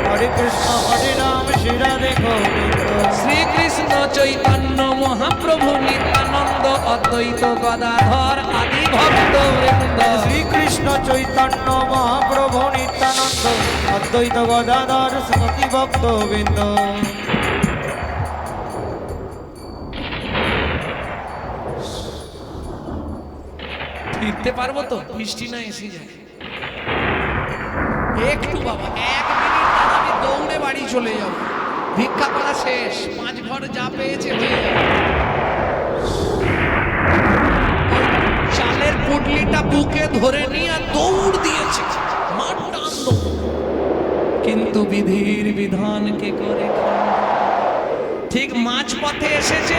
Speaker 2: হরে কৃষ্ণ হরে রাম শ্রী রাধে গোবিন্দ
Speaker 1: শ্রীকৃষ্ণ চৈতন্য মহাপ্রভু নিত্যানন্দ অদ্বৈত গদাধর আদি ভক্ত বৃন্দ
Speaker 2: শ্রীকৃষ্ণ চৈতন্য মহাপ্রভু নিত্যানন্দ অদ্বৈত গদাধর সতী ভক্ত বৃন্দ
Speaker 1: ফিরতে পারবো তো বৃষ্টি না এসে যায় একটু বাবা 1 মিনিট আর আমি দৌড়ে বাড়ি চলে যাব ভিক্ষা করা শেষ 5 ঘর যা পেয়েছে হয়ে যাবে চালের পুটলিটা বুকে ধরে নিয়ে দৌড় দিয়েছে মাঠ টানল কিন্তু বিধির বিধানকে করে ঠিক মাঝ পথে এসেছে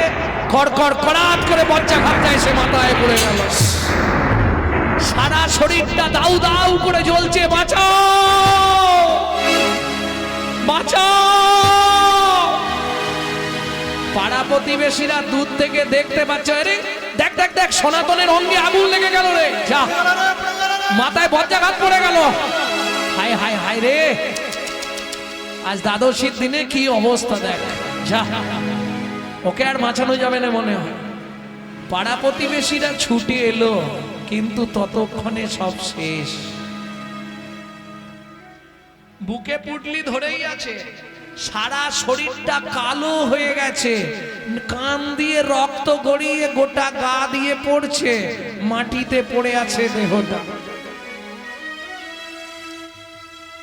Speaker 1: কড়কড় কড়াত করে বজ্রাঘাতটা এসে মাথায় পড়ে গেল সারা শরীরটা দাউ দাউ করে জ্বলছে বাঁচাও বাঁচাও পাড়া প্রতিবেশীরা দূর থেকে দেখতে পাচ্ছে আরে দেখ দেখ দেখ সনাতনের অঙ্গে আগুন লেগে গেল রে যা মাথায় বজ্রাঘাত পড়ে গেল হায় হায় হায় রে আজ দ্বাদশীর দিনে কি অবস্থা দেখ যা ওকে আর বাঁচানো যাবে না মনে হয় পাড়া প্রতিবেশীরা ছুটে এলো কিন্তু ততক্ষণে সব শেষ বুকে পুটলি ধরেই আছে সারা শরীরটা কালো হয়ে গেছে কান দিয়ে রক্ত গড়িয়ে গোটা গা দিয়ে পড়ছে মাটিতে পড়ে আছে দেহটা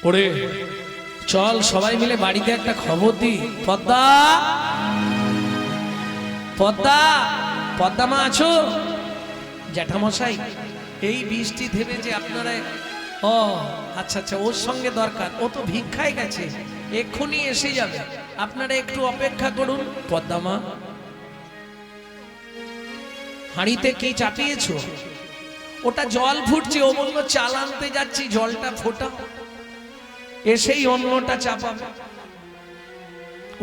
Speaker 1: ওরে চল সবাই মিলে বাড়িতে একটা খবর দিই পদ্মা পদ্মা পদ্মা মা আছো জ্যাঠামশাই এই বৃষ্টি থেমেছে আপনারা ও আচ্ছা আচ্ছা ওর সঙ্গে দরকার ও তো ভিক্ষায় গেছে এক্ষুনি এসে যাবে আপনারা একটু অপেক্ষা করুন পদ্মা মা হাঁড়িতে কি চাপিয়েছো ওটা জল ফুটছে ও বললো চাল আনতে যাচ্ছি জলটা ফোটা এসেই অন্যটা চাপাবে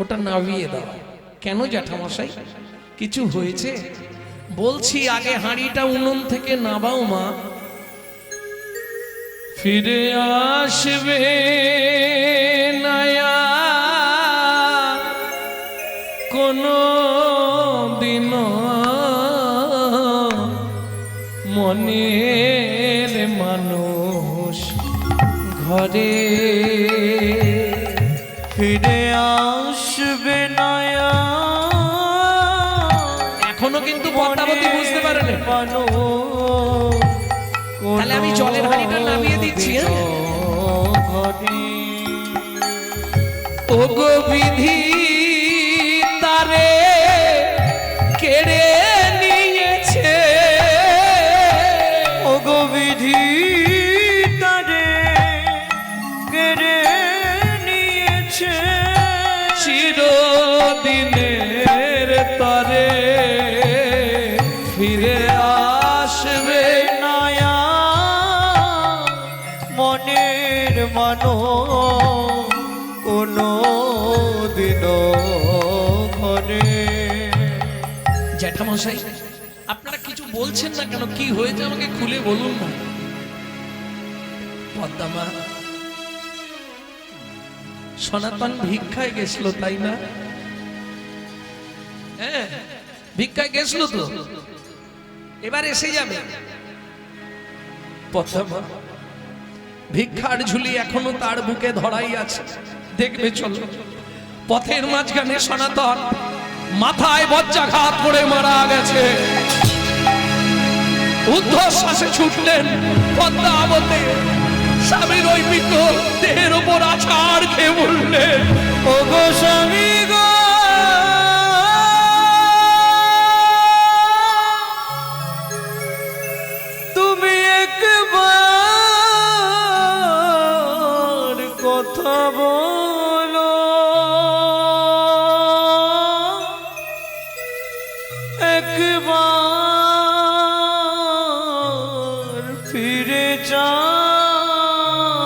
Speaker 1: ওটা নামিয়ে দাও কেন জ্যাঠামশাই কিছু হয়েছে বলছি আগে হাঁড়িটা উনুন থেকে নাবাও মা ফিরে আসবে নয়া কোনো দিন মনের মানুষ ঘরে
Speaker 2: ফিরে আসবে নয়া
Speaker 1: এখনো কিন্তু পদ্মাবতী বুঝতে পারেনি তাহলে আমি জলের হাঁড়িটা নামিয়ে দিচ্ছি ও গো বিধি তারে কেড়ে নিয়েছে
Speaker 2: ও গো বিধি তারে কেড়ে নিয়েছে
Speaker 1: চিরদিনের তরে ফিরে আসবে
Speaker 2: নয়া মনের মানো কোনো দিন ঘরে
Speaker 1: জ্যাঠামশাই আপনারা কিছু বলছেন না কেন কি হয়েছে আমাকে খুলে বলুন না পদ্মা সনাতন ভিক্ষায় গেছিল তাই না হ্যাঁ ভিক্ষায় গেছিল তো এবার এসে যাবে পদ্মা ভিক্ষার ঝুলি এখনো তার বুকে ধরাই আছে দেখবে চলো পথের মাঝখানে সনাতন মাথায় বজ্রাঘাত করে মারা গেছে ঊর্ধ্বশ্বাসে ছুটলেন পদ্মাবতী স্বামীর ওই মৃত দেহের উপর আছাড় খেয়ে বললেন
Speaker 2: ও গো স্বামী গো তুমি একবার কথা বলো একবার ফিরে যাও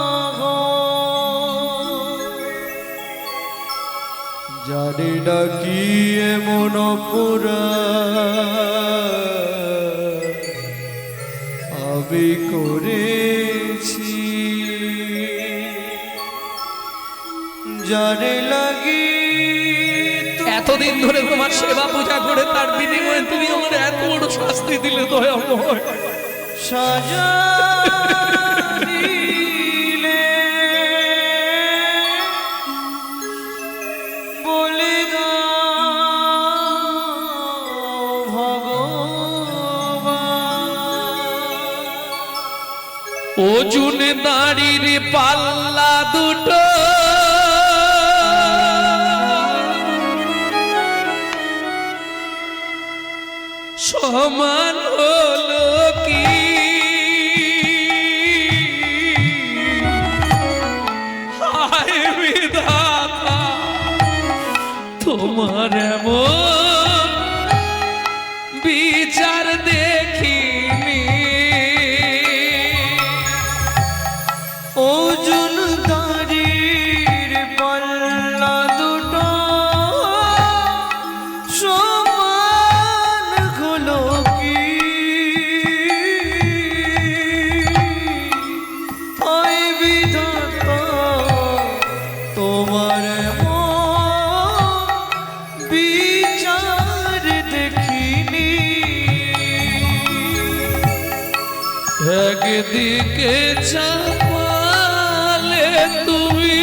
Speaker 2: পুরা আমি করেছি জানে লাগি
Speaker 1: এতদিন ধরে তোমার সেবা পূজা করে তার বিনিময়ে তুমি আমার এত বড় শাস্তি দিলে দয়াময়।
Speaker 2: সাজা দিলে বলে দাও ভগবান
Speaker 1: ওজন দাঁড়ির পাল্লা দুটো সমান হলো কি হায় বিধাতা তোমার এমন বিচার দেখিনি
Speaker 2: ওজন দাঁড়ির পাল্লা দুটো সমান হলো কি হায় বিধাতা তোমার বিচার দেখিনি
Speaker 1: একদিকে চাপালে তুমি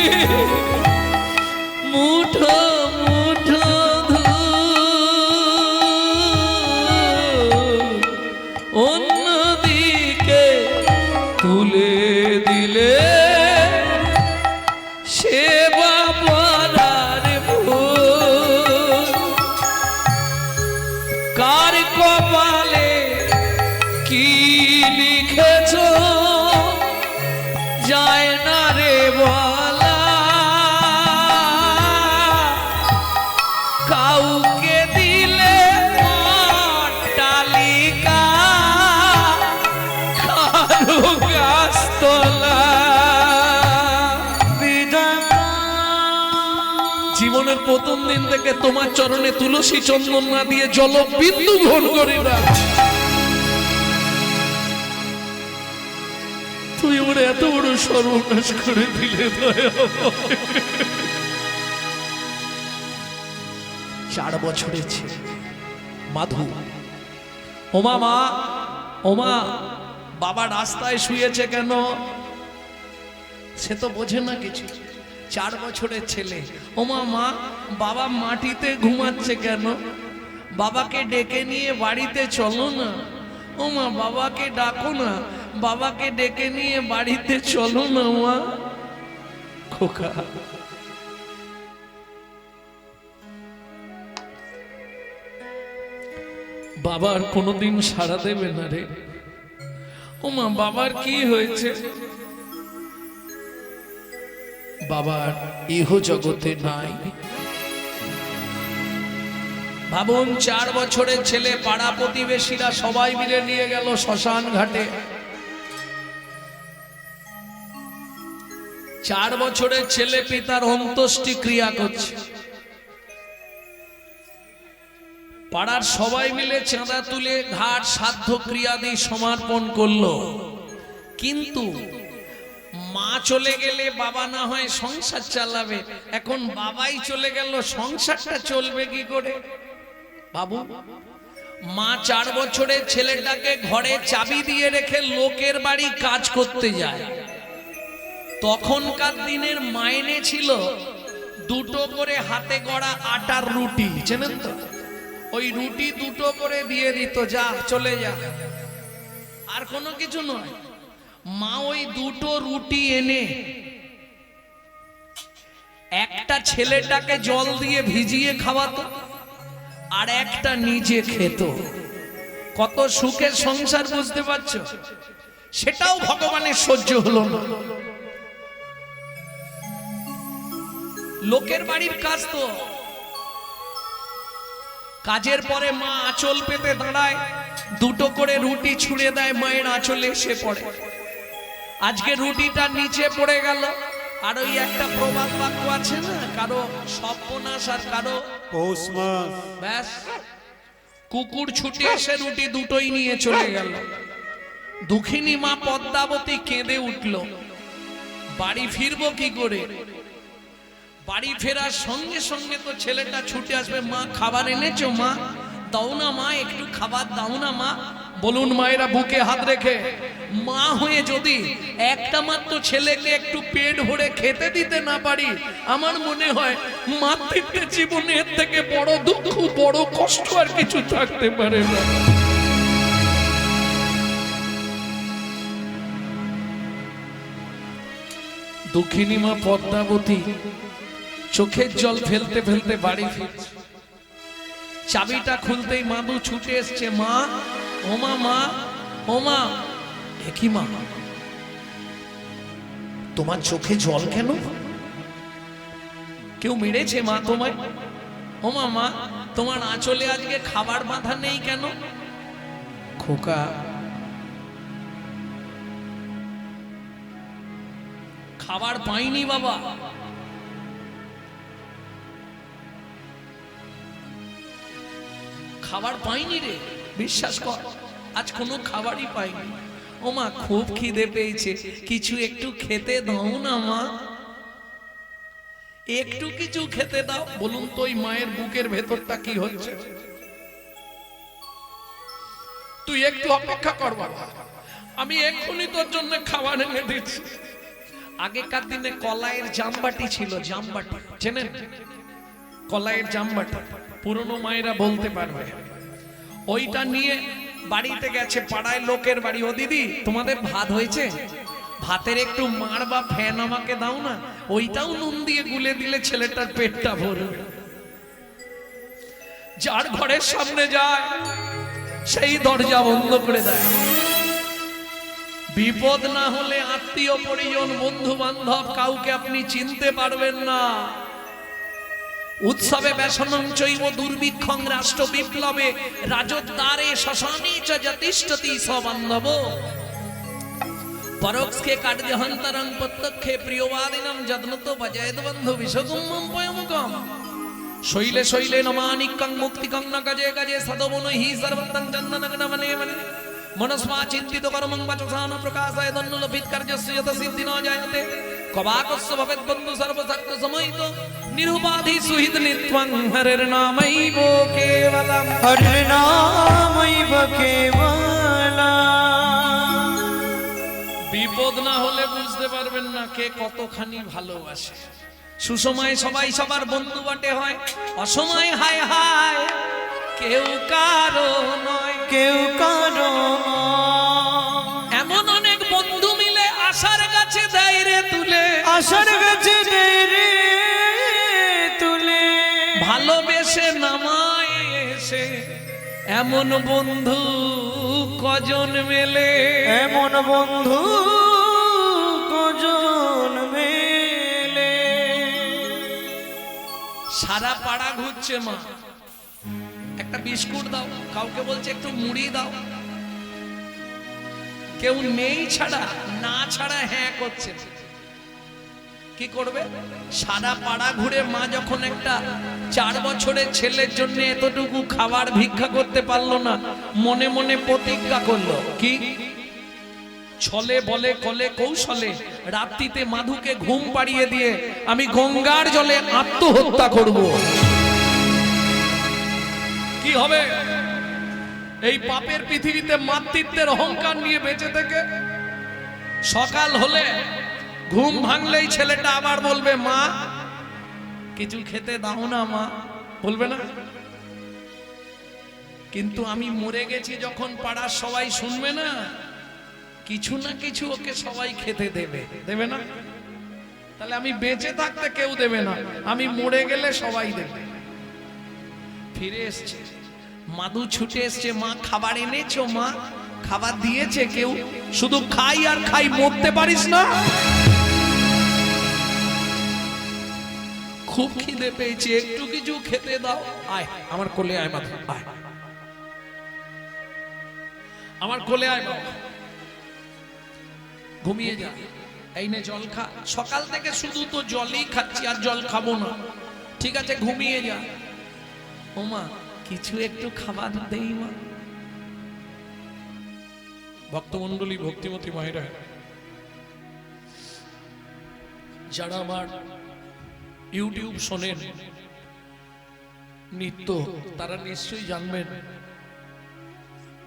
Speaker 1: মুঠো মুঠো ধূল, অন্যদিকে তুলে দিলে সেবা পরার ভুল। কার কপালে কি লিখেছ যায় না রে বলা, কাউকে দিলে অট্টালিকা কারো গাছতলা। জীবনের প্রথম দিন থেকে তোমার চরণে তুলসী চন্দন না দিয়ে জল বিন্দু গ্রহণ করি না। তুই ওর এত বড় সর্বনাশ করে দিলে দয়াময়। 4 বছরের ছেলে মাধু, ওমা মা, ওমা বাবা রাস্তায় শুয়েছে কেন, সে তো বোঝে না কিছু। 4 বছরের ছেলে, ওমা মা বাবা মাটিতে ঘুমাচ্ছে কেন, বাবাকে ডেকে নিয়ে বাড়িতে চলো না, ওমা বাবাকে ডাকো না, বাবাকে ডেকে নিয়ে বাড়িতে চলো না মা। খোকা বাবার কোনোদিন সাড়া দেবে না রে, ওমা বাবার কি হয়েছে, বাবার ইহ জগতে নাই। ভাবুন 4 বছরের ছেলে, পাড়া প্রতিবেশীরা সবাই মিলে নিয়ে গেল শ্মশান ঘাটে। 4 বছরের ছেলে পিতার অন্ত্যেষ্টি ক্রিয়া করছে। পাড়ার সবাই মিলে চাঁদা তুলে ঘাট শ্রাদ্ধ ক্রিয়াদি সমর্পণ করলো। কিন্তু মা চলে গেলে বাবা না হয় সংসার চালাবে, এখন বাবাই চলে গেল, সংসারটা চলবে কি করে? বাবু, মা 4 বছরের ছেলেটাকে ঘরে চাবি দিয়ে রেখে লোকের বাড়ি কাজ করতে যায়। তখনকার দিনের মাইনে ছিল 2টো করে হাতে গড়া আটার রুটি, চেনেন তো? ওই রুটি 2টো করে দিয়ে দিত, যা চলে যা, আর কোনো কিছু নয়। মা ওই 2টো রুটি এনে একটা ছেলেটাকে জল দিয়ে ভিজিয়ে খাওয়াতো, আর একটা নিজে খেত। কত সুখের সংসার, বুঝতে পারছো? সেটাও ভগবানের সহ্য হলো না। লোকের বাড়ির কাজ তো, কাজের পরে মা আঁচল পেতে দাঁড়ায়, 2টো করে রুটি ছুঁড়ে দেয়, মায়ের আঁচলে এসে পড়ে। আজকে রুটিটা নিচে পড়ে গেল, আর ওই একটা প্রবাদ বাক্য আছে না, কারো সর্বনাশ আর কারো
Speaker 3: পৌষ মাস।
Speaker 1: ব্যাস, কুকুর ছুটে এসে রুটি দুটোই নিয়ে চলে গেল। দুঃখিনী মা পদ্মাবতী কেঁদে উঠল, বাড়ি ফিরবো কি করে? বাড়ি ফেরার সঙ্গে সঙ্গে তো ছেলেটা ছুটে আসবে, মা খাবার এনেছো? মা দাও না, মা একটু খাবার দাও না মা। বলুন মায়েরা বুকে হাত রেখে, মা হয়ে যদি একটা মাত্র ছেলেকে একটু পেট ভরে খেতে দিতে না পারি, আমার মনে হয় মাতৃত্বের জীবনে এর থেকে বড় দুঃখ, বড় কষ্ট আর কিছু থাকতে পারে না। দুঃখিনী মা পদ্মাবতী চোখের জল ফেলতে ফেলতে বাড়ি ফিরছে। চাবিটা খুলতেই মাদু ছুটে এসছে, মা, ওমা মা, ওমা। একই মা, তোমার চোখে জল কেন? কেউ মেরেছে মা তোমায়? ওমা মা, তোমার আঁচলে আজকে খাবার বাঁধা নেই কেন? খোকা, খাবার পাইনি বাবা। খাবার পাইনি রে, বিশ্বাস কর, আজ কোনো খাবারই পাইনি। ও মা, খুব খিদে পেয়েছে, কিছু একটু খেতে দাও না মা, একটু কিছু খেতে দাও। বলুন তো ওই মায়ের বুকের ভেতরটা কি হচ্ছে? তুই একটু অপেক্ষা কর বাবা, আমি এক্ষুনি তোর জন্য খাবার এনে দিচ্ছি। আগেকার দিনে কলাইয়ের জামবাটি ছিল, জামবাটি চেনেন? কলাইয়ের জামবাটি পুরনো মায়েরা বলতে পারবে। ওইটা নিয়ে বাড়িতে গেছে, পাড়ায় লোকের বাড়ি, ও দিদি তোমাদের ভাত হয়েছে? ভাতের একটু মার বা ফ্যান আমাকে দাও না, ওইটাও নুন দিয়ে গুলে দিলে ছেলেটার পেটটা ভরবে। যার ঘরের সামনে যায় সেই দরজা বন্ধ করে দেয়। বিপদ না হলে আত্মীয় পরিজন, বন্ধু বান্ধব, কাউকে আপনি চিনতে পারবেন না। উৎসবে ব্যসনং চৈব দুর্ভিক্ষং রাষ্ট্র বিপ্লবে রাজদ্বারে শ্মশানে চ যতিষ্ঠতি সবান্ধব পরোক্ষে কার্যহন্তরং প্রত্যক্ষে প্রিয়বাদিনম যত্নত ভজেদ বন্ধু বিশ্বকুম্মম পয়মুকম শৈলে শৈলে নমানিকং মুক্তিকং ন গজে গজে সদবনহি সর্বতং চন্দনগ্নমনে মনে মনস্মা চিন্তিত কর্মং বচসান প্রকাশয় দন্নুলভিত কার্যস্য যত সিদ্ধি ন জায়তে কবাকস্য ভবেদ বন্ধু সর্বশক্ত সময়িত নিরুপাধি সুহিত নিত্যং হরের নামৈব কেবলম,
Speaker 2: হরির নামৈব কেবলম।
Speaker 1: বিপদ না হলে বুঝতে পারবেন না কে কতখানি ভালোবাসে। সুসময় সবাই সবার বন্ধু বটে হয়, অসময় হায় হায় কেউ কারো নয়,
Speaker 2: কেউ কারো
Speaker 1: এমন অনেক বন্ধু মিলে আশার গাছে দেয় রে তুলে,
Speaker 2: আশার গাছে রে তুলে,
Speaker 1: ভালোবেসে নামায় এসে এমন বন্ধু কজন মেলে,
Speaker 2: এমন বন্ধু কজন মেলে।
Speaker 1: সারা পাড়া ঘুরছে মা, একটা বিস্কুট দাও, কাউকে বলছে একটু মুড়ি দাও, কেউ নেই ছাড়া, না ছাড়া হ্যাঁ করছে। কি করবে? সারা পাড়া ঘুরে মা যখন একটা 4 বছরের ছেলের জন্য এতটুকু খাবার ভিক্ষা করতে পারলো না, মনে মনে প্রতিজ্ঞা করলো, কি? ছলে বলে কলে কৌশলে রাত্রিতে মাধুকে ঘুম পাড়িয়ে দিয়ে আমি গঙ্গার জলে আত্মহত্যা করব। কি হবে? এই পাপের পৃথিবীতে মাতৃত্বের অহংকার নিয়ে বেঁচে থেকে সকাল হলে ঘুম ভাঙলেই ছেলেটা আবার বলবে, মা কিছু খেতে দাও না মা, বলবে না? কিন্তু আমি মরে গেছি যখন পাড়ার সবাই শুনবে না, কিছু না কিছু ওকে সবাই খেতে দেবে, দেবে না? তাহলে আমি বেঁচে থাকতে কেউ দেবে না, আমি মরে গেলে সবাই দেবে। ফিরে এসছে মাদু, ছুটে এসছে, মা খাবার এনেছো? মা খাবার দিয়েছে কেউ? শুধু খাই আর খাই, মরতে পারিস না? খুব খিদে পেয়েছে, একটু কিছু খেতে দাও। আয় আমার কোলে আয় মাধু, আয় আমার কোলে আয় বাবা, ঘুমিয়ে যা। এই নে জল খা। সকাল থেকে শুধু তো জলই খাচ্ছি, আর জল খাবো না। ঠিক আছে, ঘুমিয়ে যা। ও মা, কিছু একটু খাবার দেই মা। ভক্তমণ্ডলী, ভক্তিমতী মায়েরা, যারা আমার ইউটিউব শোনেন নিত্য, তারা নিশ্চয়ই জানবেন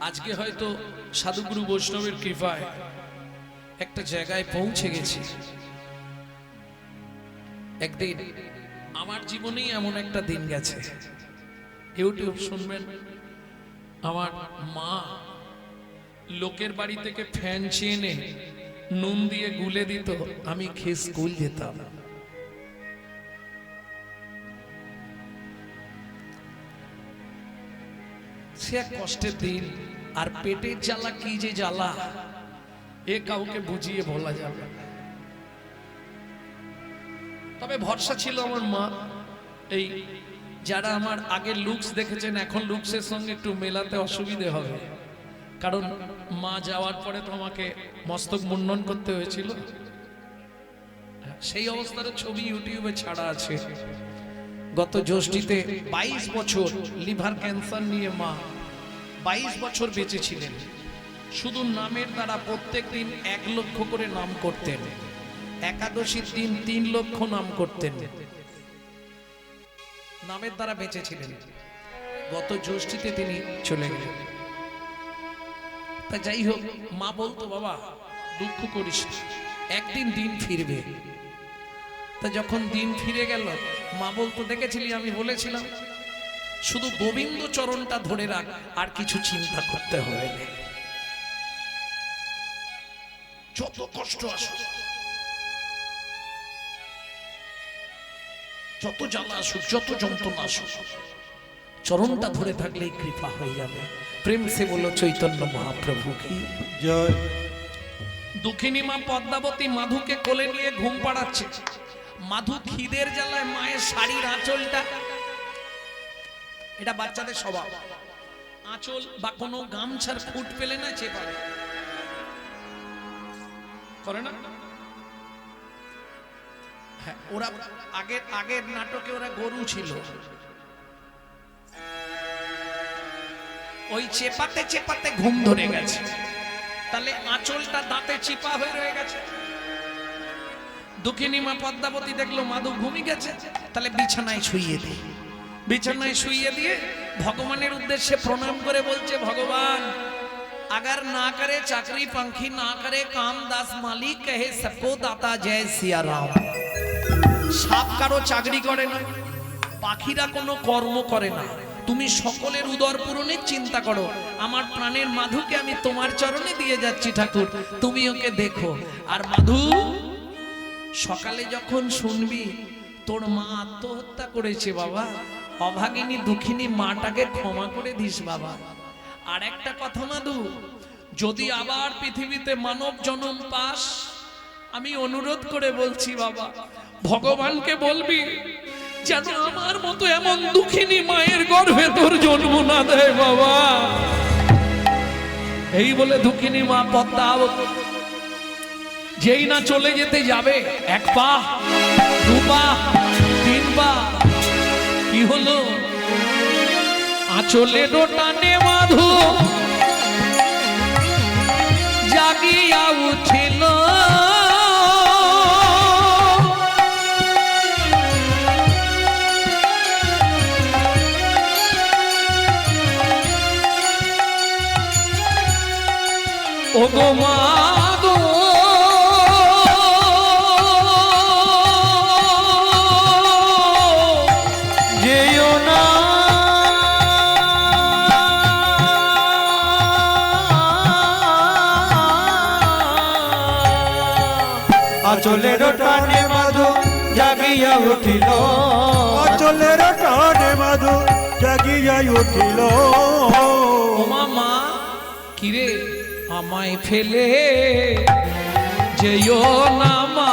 Speaker 1: আজকে হয়তো সাধুগুরু বৈষ্ণবের কৃপায় একটা জায়গায় পৌঁছে গেছি। একদিন আমার জীবনেই এমন একটা দিন গেছে, ইউটিউব শুনবেন, আমার মা লোকের বাড়ি থেকে ফ্যান চেয়ে এনে নুন দিয়ে গুলে দিত, আমি খেয়ে স্কুল যেতাম। সে এক কষ্টের দিন, আর পেটের জ্বালা কি যে জ্বালা, এ কাউকে বুঝিয়ে বলা যাবে না। তবে ভরসা ছিল আমার মা। এই যারা আমার আগের লুকস দেখেছেন, এখন লুকসের সঙ্গে একটু মেলাতে অসুবিধে হবে, কারণ মা যাওয়ার পরে তো আমাকে মস্তক মুন্ডন করতে হয়েছিল। সেই অবস্থার ছবি ইউটিউবে ছাড়া আছে। গত জ্যৈষ্ঠীতে 22 বছর লিভার ক্যান্সার নিয়ে মা 22 বছর বেঁচে ছিলেন। শুধু নামের দ্বারা প্রত্যেক দিন 1 লক্ষ করে নাম করতেন, একাদশীর দিন 3 লক্ষ নাম করতেন, নামের দ্বারা বেঁচে ছিলেন। গত জ্যৈষ্ঠীতে তিনি চলে গেলেন। তা যাই হোক, মা বলতো, বাবা দুঃখ করিস না, একদিন দিন ফিরবে। তা যখন দিন ফিরে গেল, মা বলতো, দেখেছিলি আমি বলেছিলাম শুধু গোবিন্দ চরণটা ধরে রাখ, আর কিছু চিন্তা করতে হবে না। যত কষ্ট আসুক, যত জ্বালা আসুক, যত যন্ত্রণা আসুক, চরণটা ধরে থাকলেই কৃপা হয়ে যাবে। প্রেম সে বলো চৈতন্য মহাপ্রভু কি
Speaker 3: জয়।
Speaker 1: দুঃখিনী মা পদ্মাবতী মাধুকে কোলে নিয়ে ঘুম পাড়াচ্ছে। মাধু খিদের জ্বালায় মায়ের শাড়ির আঁচলটা, এটা বাচ্চাদের স্বভাব, আঁচল বা কোনো গামছার ফুট পেলে না চেপা করে না। হ্যাঁ, ওরা আগের নাটকে ওরা গরু ছিল, ওই চেপাতে চেপাতে ঘুম ধরে গেছে, তাহলে আঁচলটা দাঁতে চিপা হয়ে রয়ে গেছে। দুঃখিনী মা পদ্মাবতী দেখলো মাধু ঘুমিয়ে গেছে, তাহলে বিছানায় শুইয়ে দিই। বিছানায় শুইয়ে দিয়ে ভগবানের উদ্দেশ্যে প্রণাম করে বলছে, ভগবান अगर ना करे चाकरी पंखी, ना करे काम दास मालिक, कहे सबको दाता जय सिया राम। সাপ কারো চাকরি করে না, পাখিরা কোনো কর্ম করে না, তুমি সকলের উদর পূরণের চিন্তা করো। আমার প্রাণের মাধুকে আমি তোমার চরণে দিয়ে যাচ্ছি ঠাকুর, তুমি ওকে দেখো। আর মাধু, সকালে যখন শুনবি তোর মা আত্মহত্যা করেছে বাবা, অভাগিনী দুঃখিনী মাটাকে ক্ষমা করে দিস বাবা। আর একটা কথা মাধু, যদি আবার পৃথিবীতে মানব জন্ম পাস, আমি অনুরোধ করে বলছি বাবা, ভগবানকে বলবি যেন আমার মতো এমন দুঃখিনী মায়ের গর্ভে তোর জন্ম না দেয় বাবা। এই বলে দুঃখিনী মা পদ্মাবতী যেই না চলে যেতে যাবে, 1 পা 2 পা 3 পা, কি হলো, আঁচলে টানে মাধু জাগিয়া উঠিল। ও গো মাগো,
Speaker 2: যেও না আচলের টানে মাধু জাগিয়া উঠিল,
Speaker 3: আচলের টানে মাধু জাগিয়া উঠিল।
Speaker 1: ও মামা কিরে, আমায় ফেলে যেও না মা,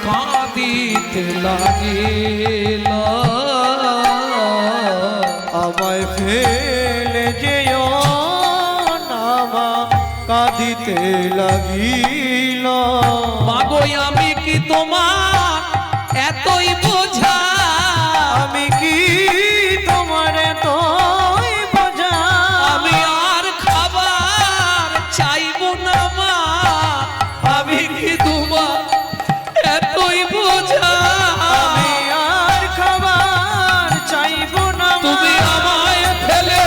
Speaker 1: কাঁদিতে লাগিল।
Speaker 2: আমায় ফেলে যেও না মা, কাঁদিতে লাগিল।
Speaker 1: মাগো আমি কি তোমার এতই বোঝা,
Speaker 2: আমি কি তোমার তোই বোঝা,
Speaker 1: আমি আর খাবার চাইবো না মা, আমি কি তোমার এতই বোঝা,
Speaker 2: আমি আর খাবার চাইব না মা।
Speaker 1: তুমি আমায় ফেলে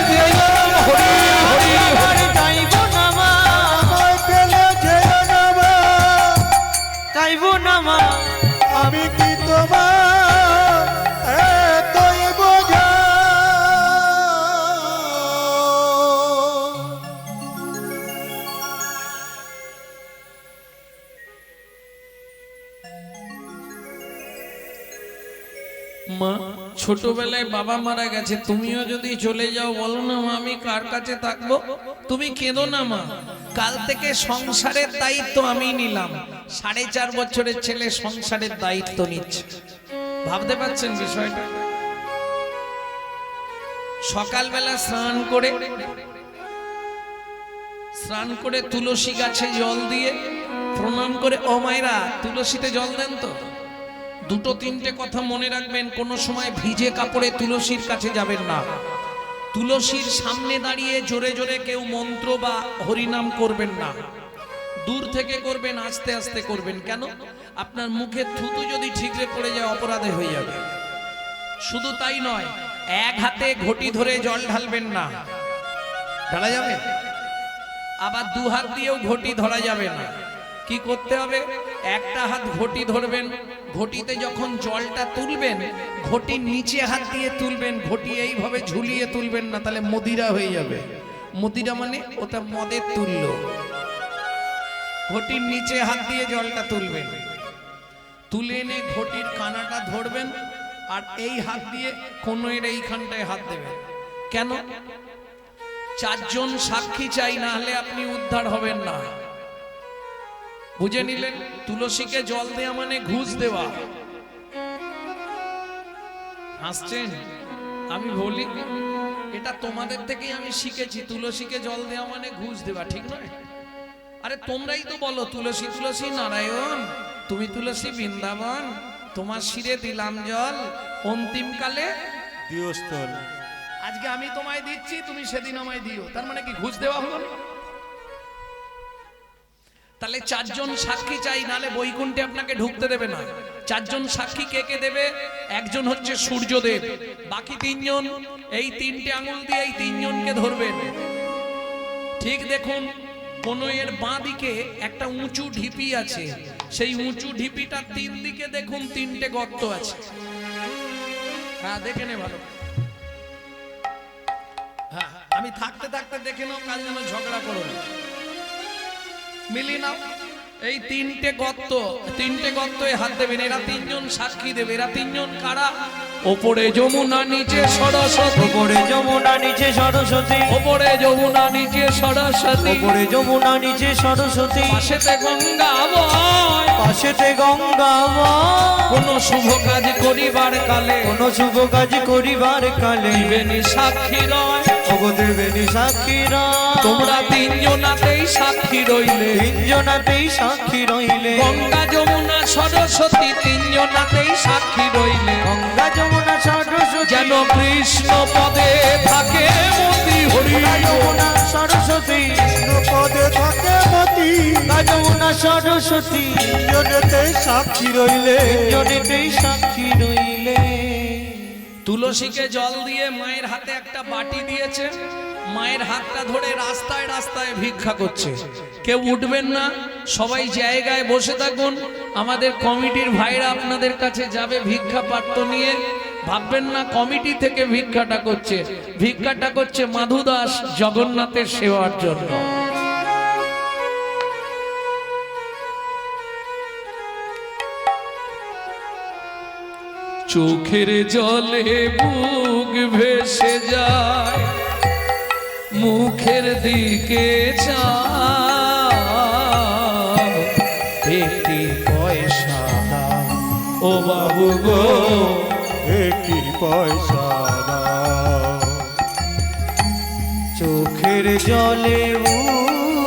Speaker 1: যেও না। হরি হরি
Speaker 2: খাবার চাইব না মা,
Speaker 3: আমায় ফেলে যেও না মা,
Speaker 2: চাইব না মা।
Speaker 3: আমি কি তোমার এতই বোঝা।
Speaker 1: মা ছোটবেলায় বাবা মারা গেছে, তুমিও যদি চলে যাও বলো না মা আমি কার কাছে থাকবো। তুমি কেঁদো না মা, কাল থেকে সংসারের দায়িত্ব আমি নিলাম। 4.5 বছরের ছেলে সংসারের দায়িত্ব নিচ্ছে, ভাবতে পারছেন বিষয়টা। সকালবেলা স্নান করে তুলসী গাছে জল দিয়ে প্রণাম করে, ও মায়েরা তুলসীতে জল দেন তো। 2-3টে কথা মনে রাখবেন, কোনো সময় ভিজে কাপড়ে তুলসীর কাছে যাবেন না। তুলসীর সামনে দাঁড়িয়ে জোরে জোরে কেউ মন্ত্র বা হরিনাম করবেন না, দূর থেকে করবেন, আস্তে আস্তে করবেন। কেন? আপনার মুখে থুতু যদি ঠিকরে পড়ে যায় অপরাধে হয়ে যাবে। শুধু তাই নয়, এক হাতে ঘটি ধরে জল ঢালবেন না, ঢালা যাবে। আবার 2 হাত দিয়েও ঘটি ধরা যাবে না। কি করতে হবে? একটা হাত ঘটি ধরবেন, ঘটিতে যখন জলটা তুলবেন ঘটির নিচে হাত দিয়ে তুলবেন, ঘটি এইভাবে ঝুলিয়ে তুলবেন না, তাহলে মদিরা হয়ে যাবে। মদিরা মানে ওটা মদের তুল্য। ঘটির নিচে হাত দিয়ে জলটা তুলবেন, তুলে এনে ঘটির কানাটা ধরবেন আর এই হাত দিয়ে কোণের এইখানটায় হাত দেবেন। কেন? 4 জন সাক্ষী চাই, না হলে আপনি উদ্ধার হবেন না। বুঝে নিলেন? তুলসীকে জল দেওয়া মানে ঘুষ দেওয়া। হাসছেন? আমি বলি এটা তোমাদের থেকেই আমি শিখেছি, তুলসীকে জল দেওয়া মানে ঘুষ দেওয়া, ঠিক নয়? আরে তোমরাই তো বলো তুলসী তুলসী নারায়ণ, তুমি তুলসী বৃন্দাবন, তোমার শিরে দিলাম জল অন্তিমকালে
Speaker 3: দিয়স্থল।
Speaker 1: আজকে আমি তোমায় দিচ্ছি, তুমি সেদিন আমায় দিও, তার মানে কি ঘুষ দেওয়া হলো? তাহলে 4 জন সাক্ষী চাই, নালে বৈকুণ্ঠে আপনাকে ঢুকতে দেবে না। 4 জন সাক্ষী কে কে দেবে? একজন হচ্ছে সূর্যদেব, বাকি 3 জন এই 3টে আঙুল দিয়ে এই 3 জনকে ধরবেন। ঠিক দেখুন, কোণের বাঁ দিকে একটা উঁচু ঢিপি আছে, সেই উঁচু ঢিপিটা 3 দিকে দেখুন 3টে গর্ত আছে। হ্যাঁ দেখে নে ভালো। হ্যাঁ আমি থাকতে থাকতে দেখে নাও, কাল যেন ঝগড়া করো না। মিলি নাও এই 3টে গর্তে হাত দেবেন। এরা 3 জন সাক্ষী দেবে। এরা 3 জন কারা? ওপরে যমুনা নিচে সরস্বতী,
Speaker 2: ওপরে যমুনা নিচে সরস্বতী,
Speaker 1: ওপরে যমুনা নিচে সরস্বতী,
Speaker 2: ওপরে যমুনা নিচে সরস্বতী,
Speaker 1: পাশেতে গঙ্গা বয়,
Speaker 2: পাশেতে গঙ্গা বয়।
Speaker 1: কোন শুভ কাজ করিবার কালে,
Speaker 2: কোন শুভ কাজ করিবার কালে
Speaker 1: দিবেনি সাক্ষী রয়।
Speaker 2: ওগো দেবেনি সাক্ষীরা,
Speaker 1: তোমরা 3 জনাতেই সাক্ষী রইলে,
Speaker 2: 3 জনাতেই সাক্ষী রইলে।
Speaker 1: গঙ্গা যমুনা সরস্বতী 3 জনাতেই সাক্ষী রইলে,
Speaker 2: গঙ্গা যমুনা সরস্বতী,
Speaker 1: যেন কৃষ্ণ পদে থাকে মতি। হরি
Speaker 2: গঙ্গা যমুনা সরস্বতী,
Speaker 3: পদে থাকে মতি,
Speaker 2: গঙ্গা যমুনা সরস্বতী,
Speaker 3: জনেতে সাক্ষী রইলে।
Speaker 2: জনেতেই সাক্ষী রইলে।
Speaker 1: তুলসীকে জল দিয়ে মায়ের হাতে একটা বাটি দিয়েছে, মায়ের হাতটা ধরে রাস্তায় রাস্তায় ভিক্ষা করছে। কেউ উঠবেন না, সবাই জায়গায় বসে থাকুন। আমাদের কমিটির ভাইরা আপনাদের কাছে যাবে ভিক্ষা পাত্র নিয়ে। ভাববেন না কমিটি থেকে ভিক্ষাটা করছে, ভিক্ষাটা করছে মাধু দাস জগন্নাথের সেবার জন্য। চোখের জলে বুক ভেসে যায়, মুখের দিকে চাও, একটি পয়সা দাও ও বাবু গো,
Speaker 3: একটি পয়সা দাও।
Speaker 2: চোখের জলে বুক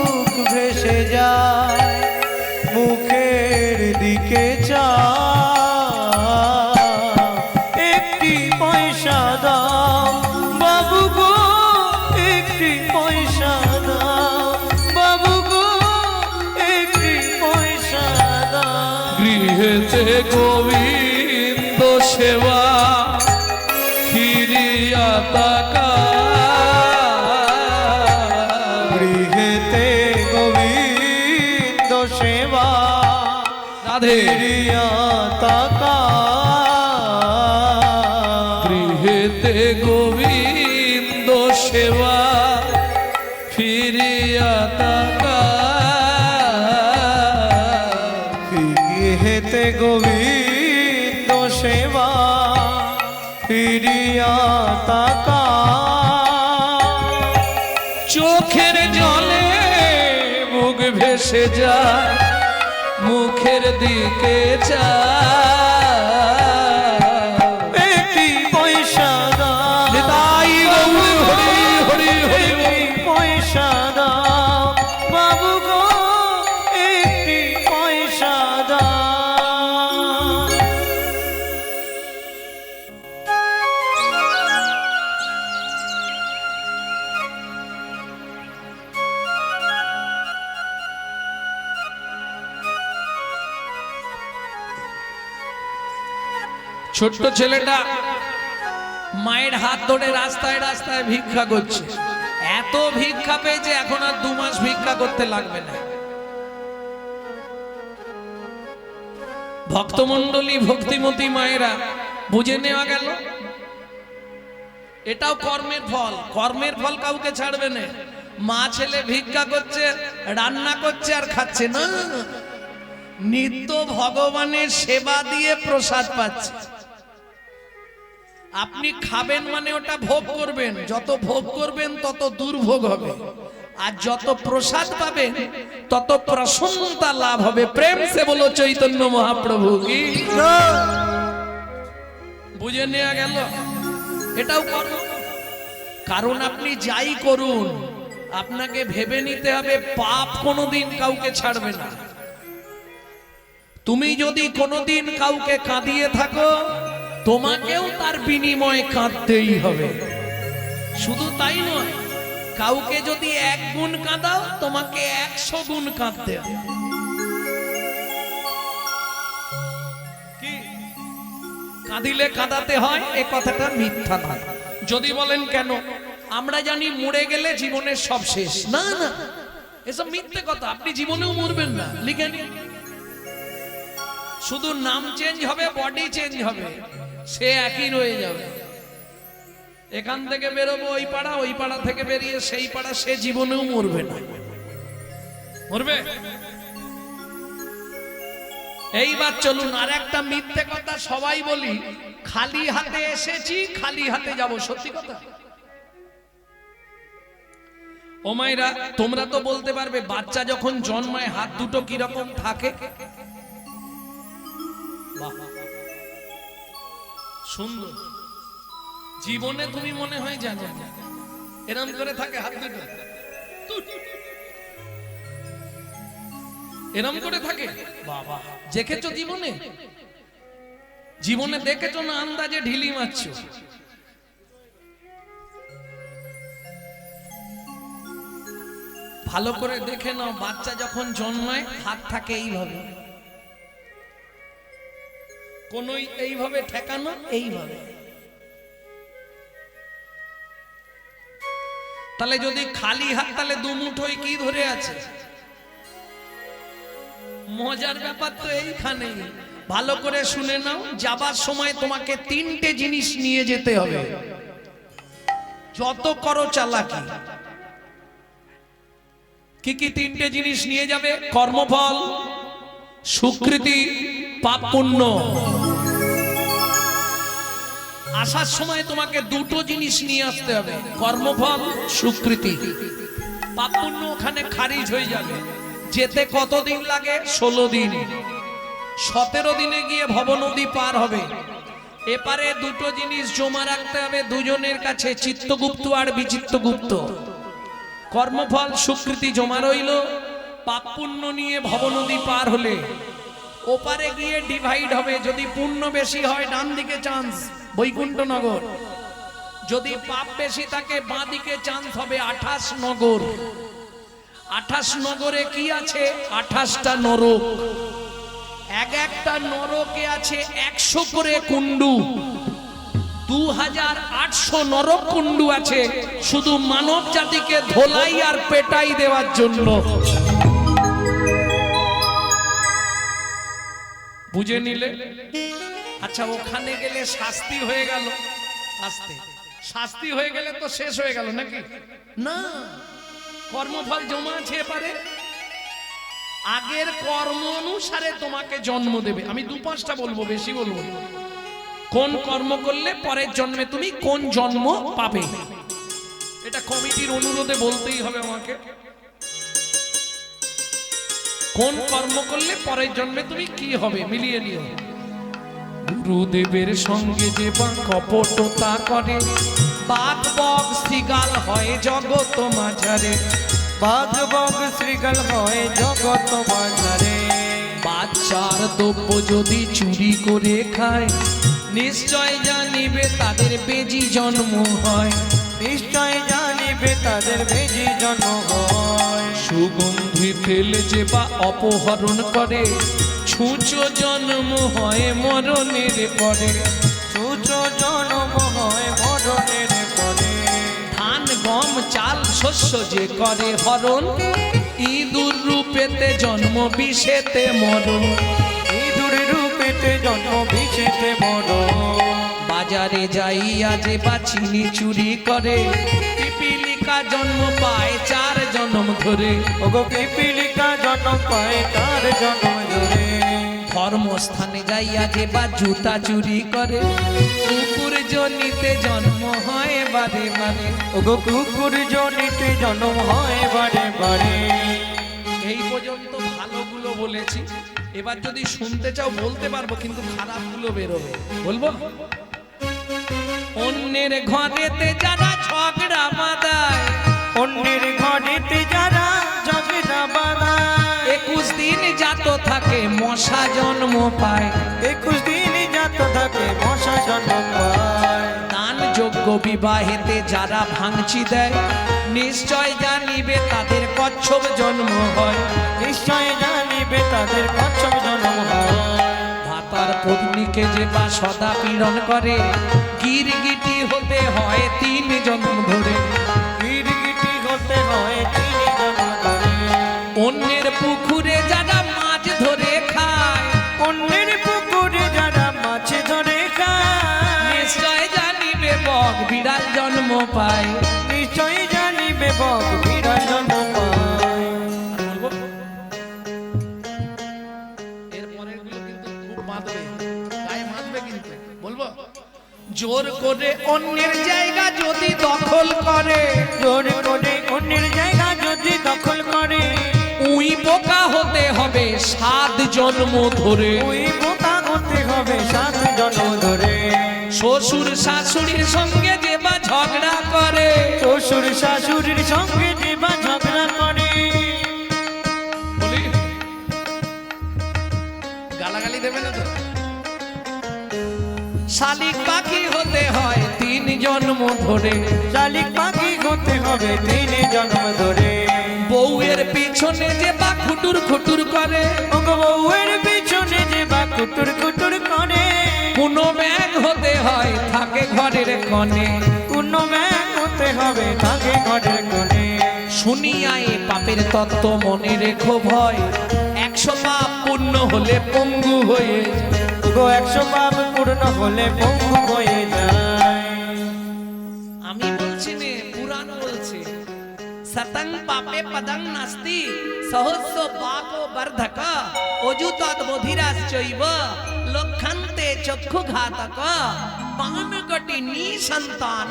Speaker 1: গোবিন্দ সেবা ফিরিয়া তাকা,
Speaker 2: গৃহেতে গোবিন্দ সেবা
Speaker 1: রাধে
Speaker 2: ফিরিয়া তাকা,
Speaker 1: গৃহেতে গোবিন্দ সেবা ফিরিয়া তাকা,
Speaker 2: গৃহেতে গোবিন্দ সেবা ফিরিয়া তাকা,
Speaker 1: চোখের জলে মুখ ভেসে যায়, মুখের দিকে যায়,
Speaker 2: একটি পয়সা দাও,
Speaker 1: নিতাই গৌর হরি হরি হরি
Speaker 2: একটি পয়সা দাও বাবু গো, একটি পয়সা দাও।
Speaker 1: ছোট্ট ছেলেটা মায়ের হাত ধরে রাস্তায় রাস্তায় ভিক্ষা করছে, এত ভিক্ষা পেয়েছে এখন আর 2 মাস ভিক্ষা করতে লাগবে না। ভক্তমণ্ডলী ভক্তিমতী মায়েরা বুঝে নেওয়া গেল এটাও কর্মের ফল, কর্মের ফল কাউকে ছাড়বে না। মা ছেলে ভিক্ষা করছে, রান্না করছে আর খাচ্ছে না, নিত্য ভগবানের সেবা দিয়ে প্রসাদ পাচ্ছে। আপনি খাবেন মানে ওটা ভোগ করবেন, যত ভোগ করবেন তত দুর্ভোগ হবে, আর যত প্রসাদ পাবেন তত প্রসন্নতা লাভ হবে। প্রেম সে বলো চৈতন্য মহাপ্রভু কি, বুঝে নেওয়া গেল এটাও কর্ম। কারণ আপনি যাই করুন আপনাকে ভেবে নিতে হবে পাপ কোনোদিন কাউকে ছাড়বে না। তুমি যদি কোনোদিন কাউকে কাঁদিয়ে থাকো তোমাকেও তার বিনিময়ে কাঁদতেই হবে। শুধু তাই নয়, কাউকে যদি 1 গুণ কাঁদাও তোমাকে 100 গুণ কাঁদতে হবে। কি কাঁদিলে কাঁদাতে হয় এ কথাটা মিথ্যা নয়। যদি বলেন কেন, আমরা জানি মরে গেলে জীবনের সব শেষ। না না, এসব মিথ্যে কথা। আপনি জীবনেও মরবেন না, লিখে নিন। শুধু নাম চেঞ্জ হবে, বডি চেঞ্জ হবে, সে একই রয়ে যাবে। এখান থেকে বেরোবো ওই পাড়া থেকে বেরিয়ে সেই পাড়া, সে জীবনেও মরবে না। মরবে? এইবার চলুন আর একটা মিথ্যে কথা সবাই বলি, খালি হাতে এসেছি খালি হাতে যাব। সত্যি কথা। ও মায়েরা, তোমরা তো বলতে পারবে বাচ্চা যখন জন্মায় হাত দুটো কিরকম থাকে? সুন্দর। জীবনে তুমি মনে হয় জানো না, এরম করে থাকে হাত দুটো, এরম করে থাকে। বাবা, দেখেছো জীবনে? জীবনে দেখেছো না আন্দাজে ঢিলি মারছো? ভালো করে দেখে নাও, বাচ্চা যখন জন্মায় হাত থাকে এইভাবে, কোন এইভাবে ঠেকানো, এইভাবে। তাহলে যদি খালি হাত, তাহলে 2 মুঠোয় কি ধরে আছে? মজার ব্যাপার তো এইখানেই। ভালো করে শুনে নাও, যাবার সময় তোমাকে 3টে জিনিস নিয়ে যেতে হবে। যত করো চালাকি, কি কি 3টে জিনিস নিয়ে যাবে? কর্মফল, সুকৃতি, পাপ পুণ্য। আসার সময় তোমাকে 2টো জিনিস নিয়ে আসতে হবে, কর্মফল, সুকৃতি। পাপ পুণ্য ওখানে খারিজ হয়ে যাবে। যেতে কতদিন লাগে? 16 দিন। 17 দিনে গিয়ে ভবনদী পার হবে। এপারে 2টো জিনিস জমা রাখতে হবে দুজনের কাছে, চিত্তগুপ্ত আর বিচিত্তগুপ্ত। কর্মফল সুকৃতি জমা রইল, পাপ পুণ্য নিয়ে ভবনদী পার হলে ওপারে গিয়ে ডিভাইড হবে। যদি পুণ্য বেশি হয় ডান দিকে চান্স, বৈকুণ্ঠনগর। যদি পাপ বেশি থাকে বাঁ দিকে চান্স হবে 28 নগর। 28 নগরে কি আছে? 28টা নরক। এক একটা নরকে আছে 100 করে কুণ্ডু, 2800 নরক কুণ্ডু আছে শুধু মানব জাতিকে ধোলাই আর পেটাই দেওয়ার জন্য। বুঝে নিলে? আচ্ছা, ওখানে গেলে শাস্তি হয়ে গেল, শাস্তি হয়ে গেলে তো শেষ হয়ে গেল নাকি? না, কর্মফল জমা আছে এবারে। আগের কর্ম অনুসারে তোমাকে জন্ম দেবে। আমি 2-5টা বলবো, বেশি বলবো। কোন কর্ম করলে পরের জন্মে তুমি কোন জন্ম পাবে, এটা কমিটির অনুরোধে বলতেই হবে আমাকে। কোন কর্ম করলে পরের জন্মে তুমি কি হবে মিলিয়ে নিও। গুরুদেবের সঙ্গে যে বা কপটতা করে, বাঘ বক শ্রীগাল হয় জগৎ মাঝারে।
Speaker 2: বাঘ বক শ্রীগাল হয় জগৎ মাঝারে।
Speaker 1: বাচ্চার দ্রব্য যদি চুরি করে খায়, নিশ্চয় জানিবে তাদের বেজি জন্ম হয়।
Speaker 2: নিশ্চয় জানিবে তাদের বেজি জন্ম হয়।
Speaker 1: সুগন্ধি ফেলে যে বা অপহরণ করে, ছুঁচো জন্ম হয় মরণের পরে।
Speaker 2: ছুঁচো জন্ম হয় মরণের পরে।
Speaker 1: ধান গম চাল শস্য যে করে হরণ, ইঁদুর রূপেতে জন্ম বিষেতে মরণ।
Speaker 2: ইঁদুর রূপেতে জন্ম বিষেতে মরণ।
Speaker 1: বাজারে যাইয়া যে বা চিনি চুরি করে, পিপিলিকা জন্ম পায় 4 জন্ম ধরে।
Speaker 2: ওগো পিপিলিকা জন্ম পায় তার জন্ম ধরে।
Speaker 1: ধর্মস্থানে যাইয়া যে বা জুতা চুরি করে, কুকুর জনিতে জন্ম হয় বারে বারে।
Speaker 2: ওগো কুকুর জনিতে জন্ম হয় বারে বারে।
Speaker 1: এই পর্যন্ত ভালোগুলো বলেছি, এবার যদি শুনতে চাও বলতে পারবো, কিন্তু খারাপগুলো বেরোবে। বলবো? অন্যের ঘরেতে যারা ঝগড়া বাঁধায়,
Speaker 2: অন্যের ঘরেতে যারা ঝগড়া বাঁধায়।
Speaker 1: 21 দিন জাত থাকে মশা জন্ম পায়।
Speaker 2: 21 দিন জাত থাকে মশা জন্ম পায়।
Speaker 1: দান যোগ্য বিবাহেতে যারা ভাঙচি দেয়, নিশ্চয় জানিবে তাদের কচ্ছপ জন্ম হয়।
Speaker 2: নিশ্চয় জানিবে তাদের কচ্ছপ জন্ম হয়।
Speaker 1: ভাতার পত্নীকে যে বা সদা পীড়ন করে, গিরগিটি হতে হয় 3 জন্ম ধরে।
Speaker 2: গিরগিটি হতে হয় 3 জন্ম ধরে।
Speaker 1: অন্যের পুকুরে যারা মাছ ধরে খায়,
Speaker 2: অন্যের পুকুরে যারা মাছ ধরে খায়।
Speaker 1: নিশ্চয় জানিবে বক বিড়াল জন্ম পায়।
Speaker 2: নিশ্চয় জানিবে বক বিড়াল জন্ম পায়।
Speaker 1: এরপরের গুলো কিন্তু খুব বাঁধবে, গায়ে বাঁধবে কিন্তু। বলবো? জোর করে অন্যের জায়গা যদি দখল করে,
Speaker 2: জোর করে অন্যের জায়গা যদি দখল করে।
Speaker 1: উই বোকা হতে হবে 7 জন্ম ধরে।
Speaker 2: ওই বোকা হতে হবে 7 জন্ম ধরে।
Speaker 1: শ্বশুর শাশুড়ির সঙ্গে যে বা ঝগড়া করে,
Speaker 2: শ্বশুর শাশুড়ির সঙ্গে যে বা ঝগড়া করে।
Speaker 1: বলি? গালাগালি দেবে না তো? শালিক পাখি হতে হয় 3 জন্ম ধরে।
Speaker 2: শালিক পাখি হতে হবে 3 জন্ম ধরে।
Speaker 1: বউয়ের পিছনে যে বা খুটুর খুটুর করে,
Speaker 2: ওগো বউয়ের পিছনে যে বা কুটুর কুটুর করে।
Speaker 1: কোনো ব্যাগ হতে হয় থাকে ঘরের কোণে।
Speaker 2: কোন ব্যাগ হতে হবে থাকে ঘরের কোণে।
Speaker 1: শুনিয়া এ পাপের তত্ত্ব মনে রেখো ভয়, 100 পাপ পূর্ণ হলে পঙ্গু হয়ে যায়।
Speaker 2: ওগো 100 পাপ পূর্ণ হলে পঙ্গু হয়ে যায়।
Speaker 1: আমি বলছি নে, পুরাণ বলছে, সতং পাপে পদং নাস্তি সহস্র পাপো বর্ধক, অযুতৎ বধিরাশ্চৈব লক্ষন্তে চক্ষু ঘাতক, পানগটি নিসন্তান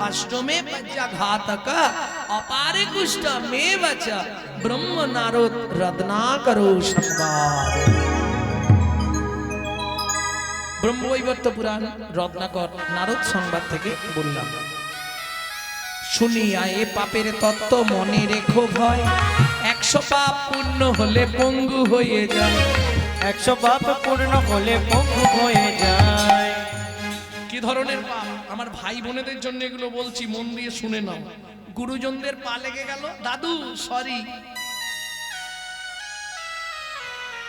Speaker 1: অষ্টমে পজ্জঘাতক, অপারে কুষ্ঠমেব চ ব্রহ্ম নারদ রত্নাকরো সংবাদ। ব্রহ্মবৈবর্ত পুরাণ রত্নাকর নারদ সংবাদ থেকে বললাম। শুনিয়া এ পাপের তত্ত্ব মনে রেখো ভয়, 100 পাপ পূর্ণ হলে পঙ্গু হয়ে যায়।
Speaker 2: 100 পাপ পূর্ণ হলে পঙ্গু হয়ে যায়।
Speaker 1: কি ধরনের পাপ? আমার ভাই বোনেদের জন্য এগুলো বলছি, মন দিয়ে শুনে নাও। গুরুজনদের পা লেগে গেল, দাদু সরি,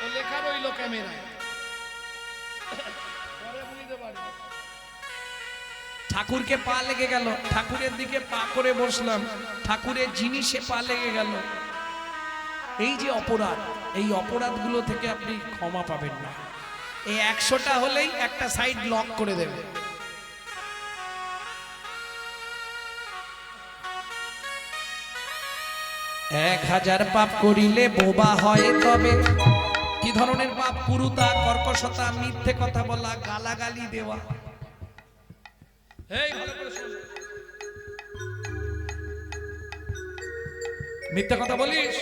Speaker 1: ও লেখা রইল ক্যামেরায়, পরে বুঝতে পারবে। ঠাকুরকে পা লেগে গেল, ঠাকুরের দিকে পা করে বসলাম, ঠাকুরের জিনিসে পা লেগে গেল। এই যে অপরাধ, এই অপরাধগুলো থেকে আপনি ক্ষমা পাবেন না। এই 100টা হলেই একটা সাইড লক করে দেবে। এক 1000 পাপ করিলে বোবা হয় তবে। কি ধরনের পাপ? কুরুতা, কর্কশতা, মিথ্যে কথা বলা, গালাগালি দেওয়া। এই ভালো করে শোন, মিথ্যে কথা বলিস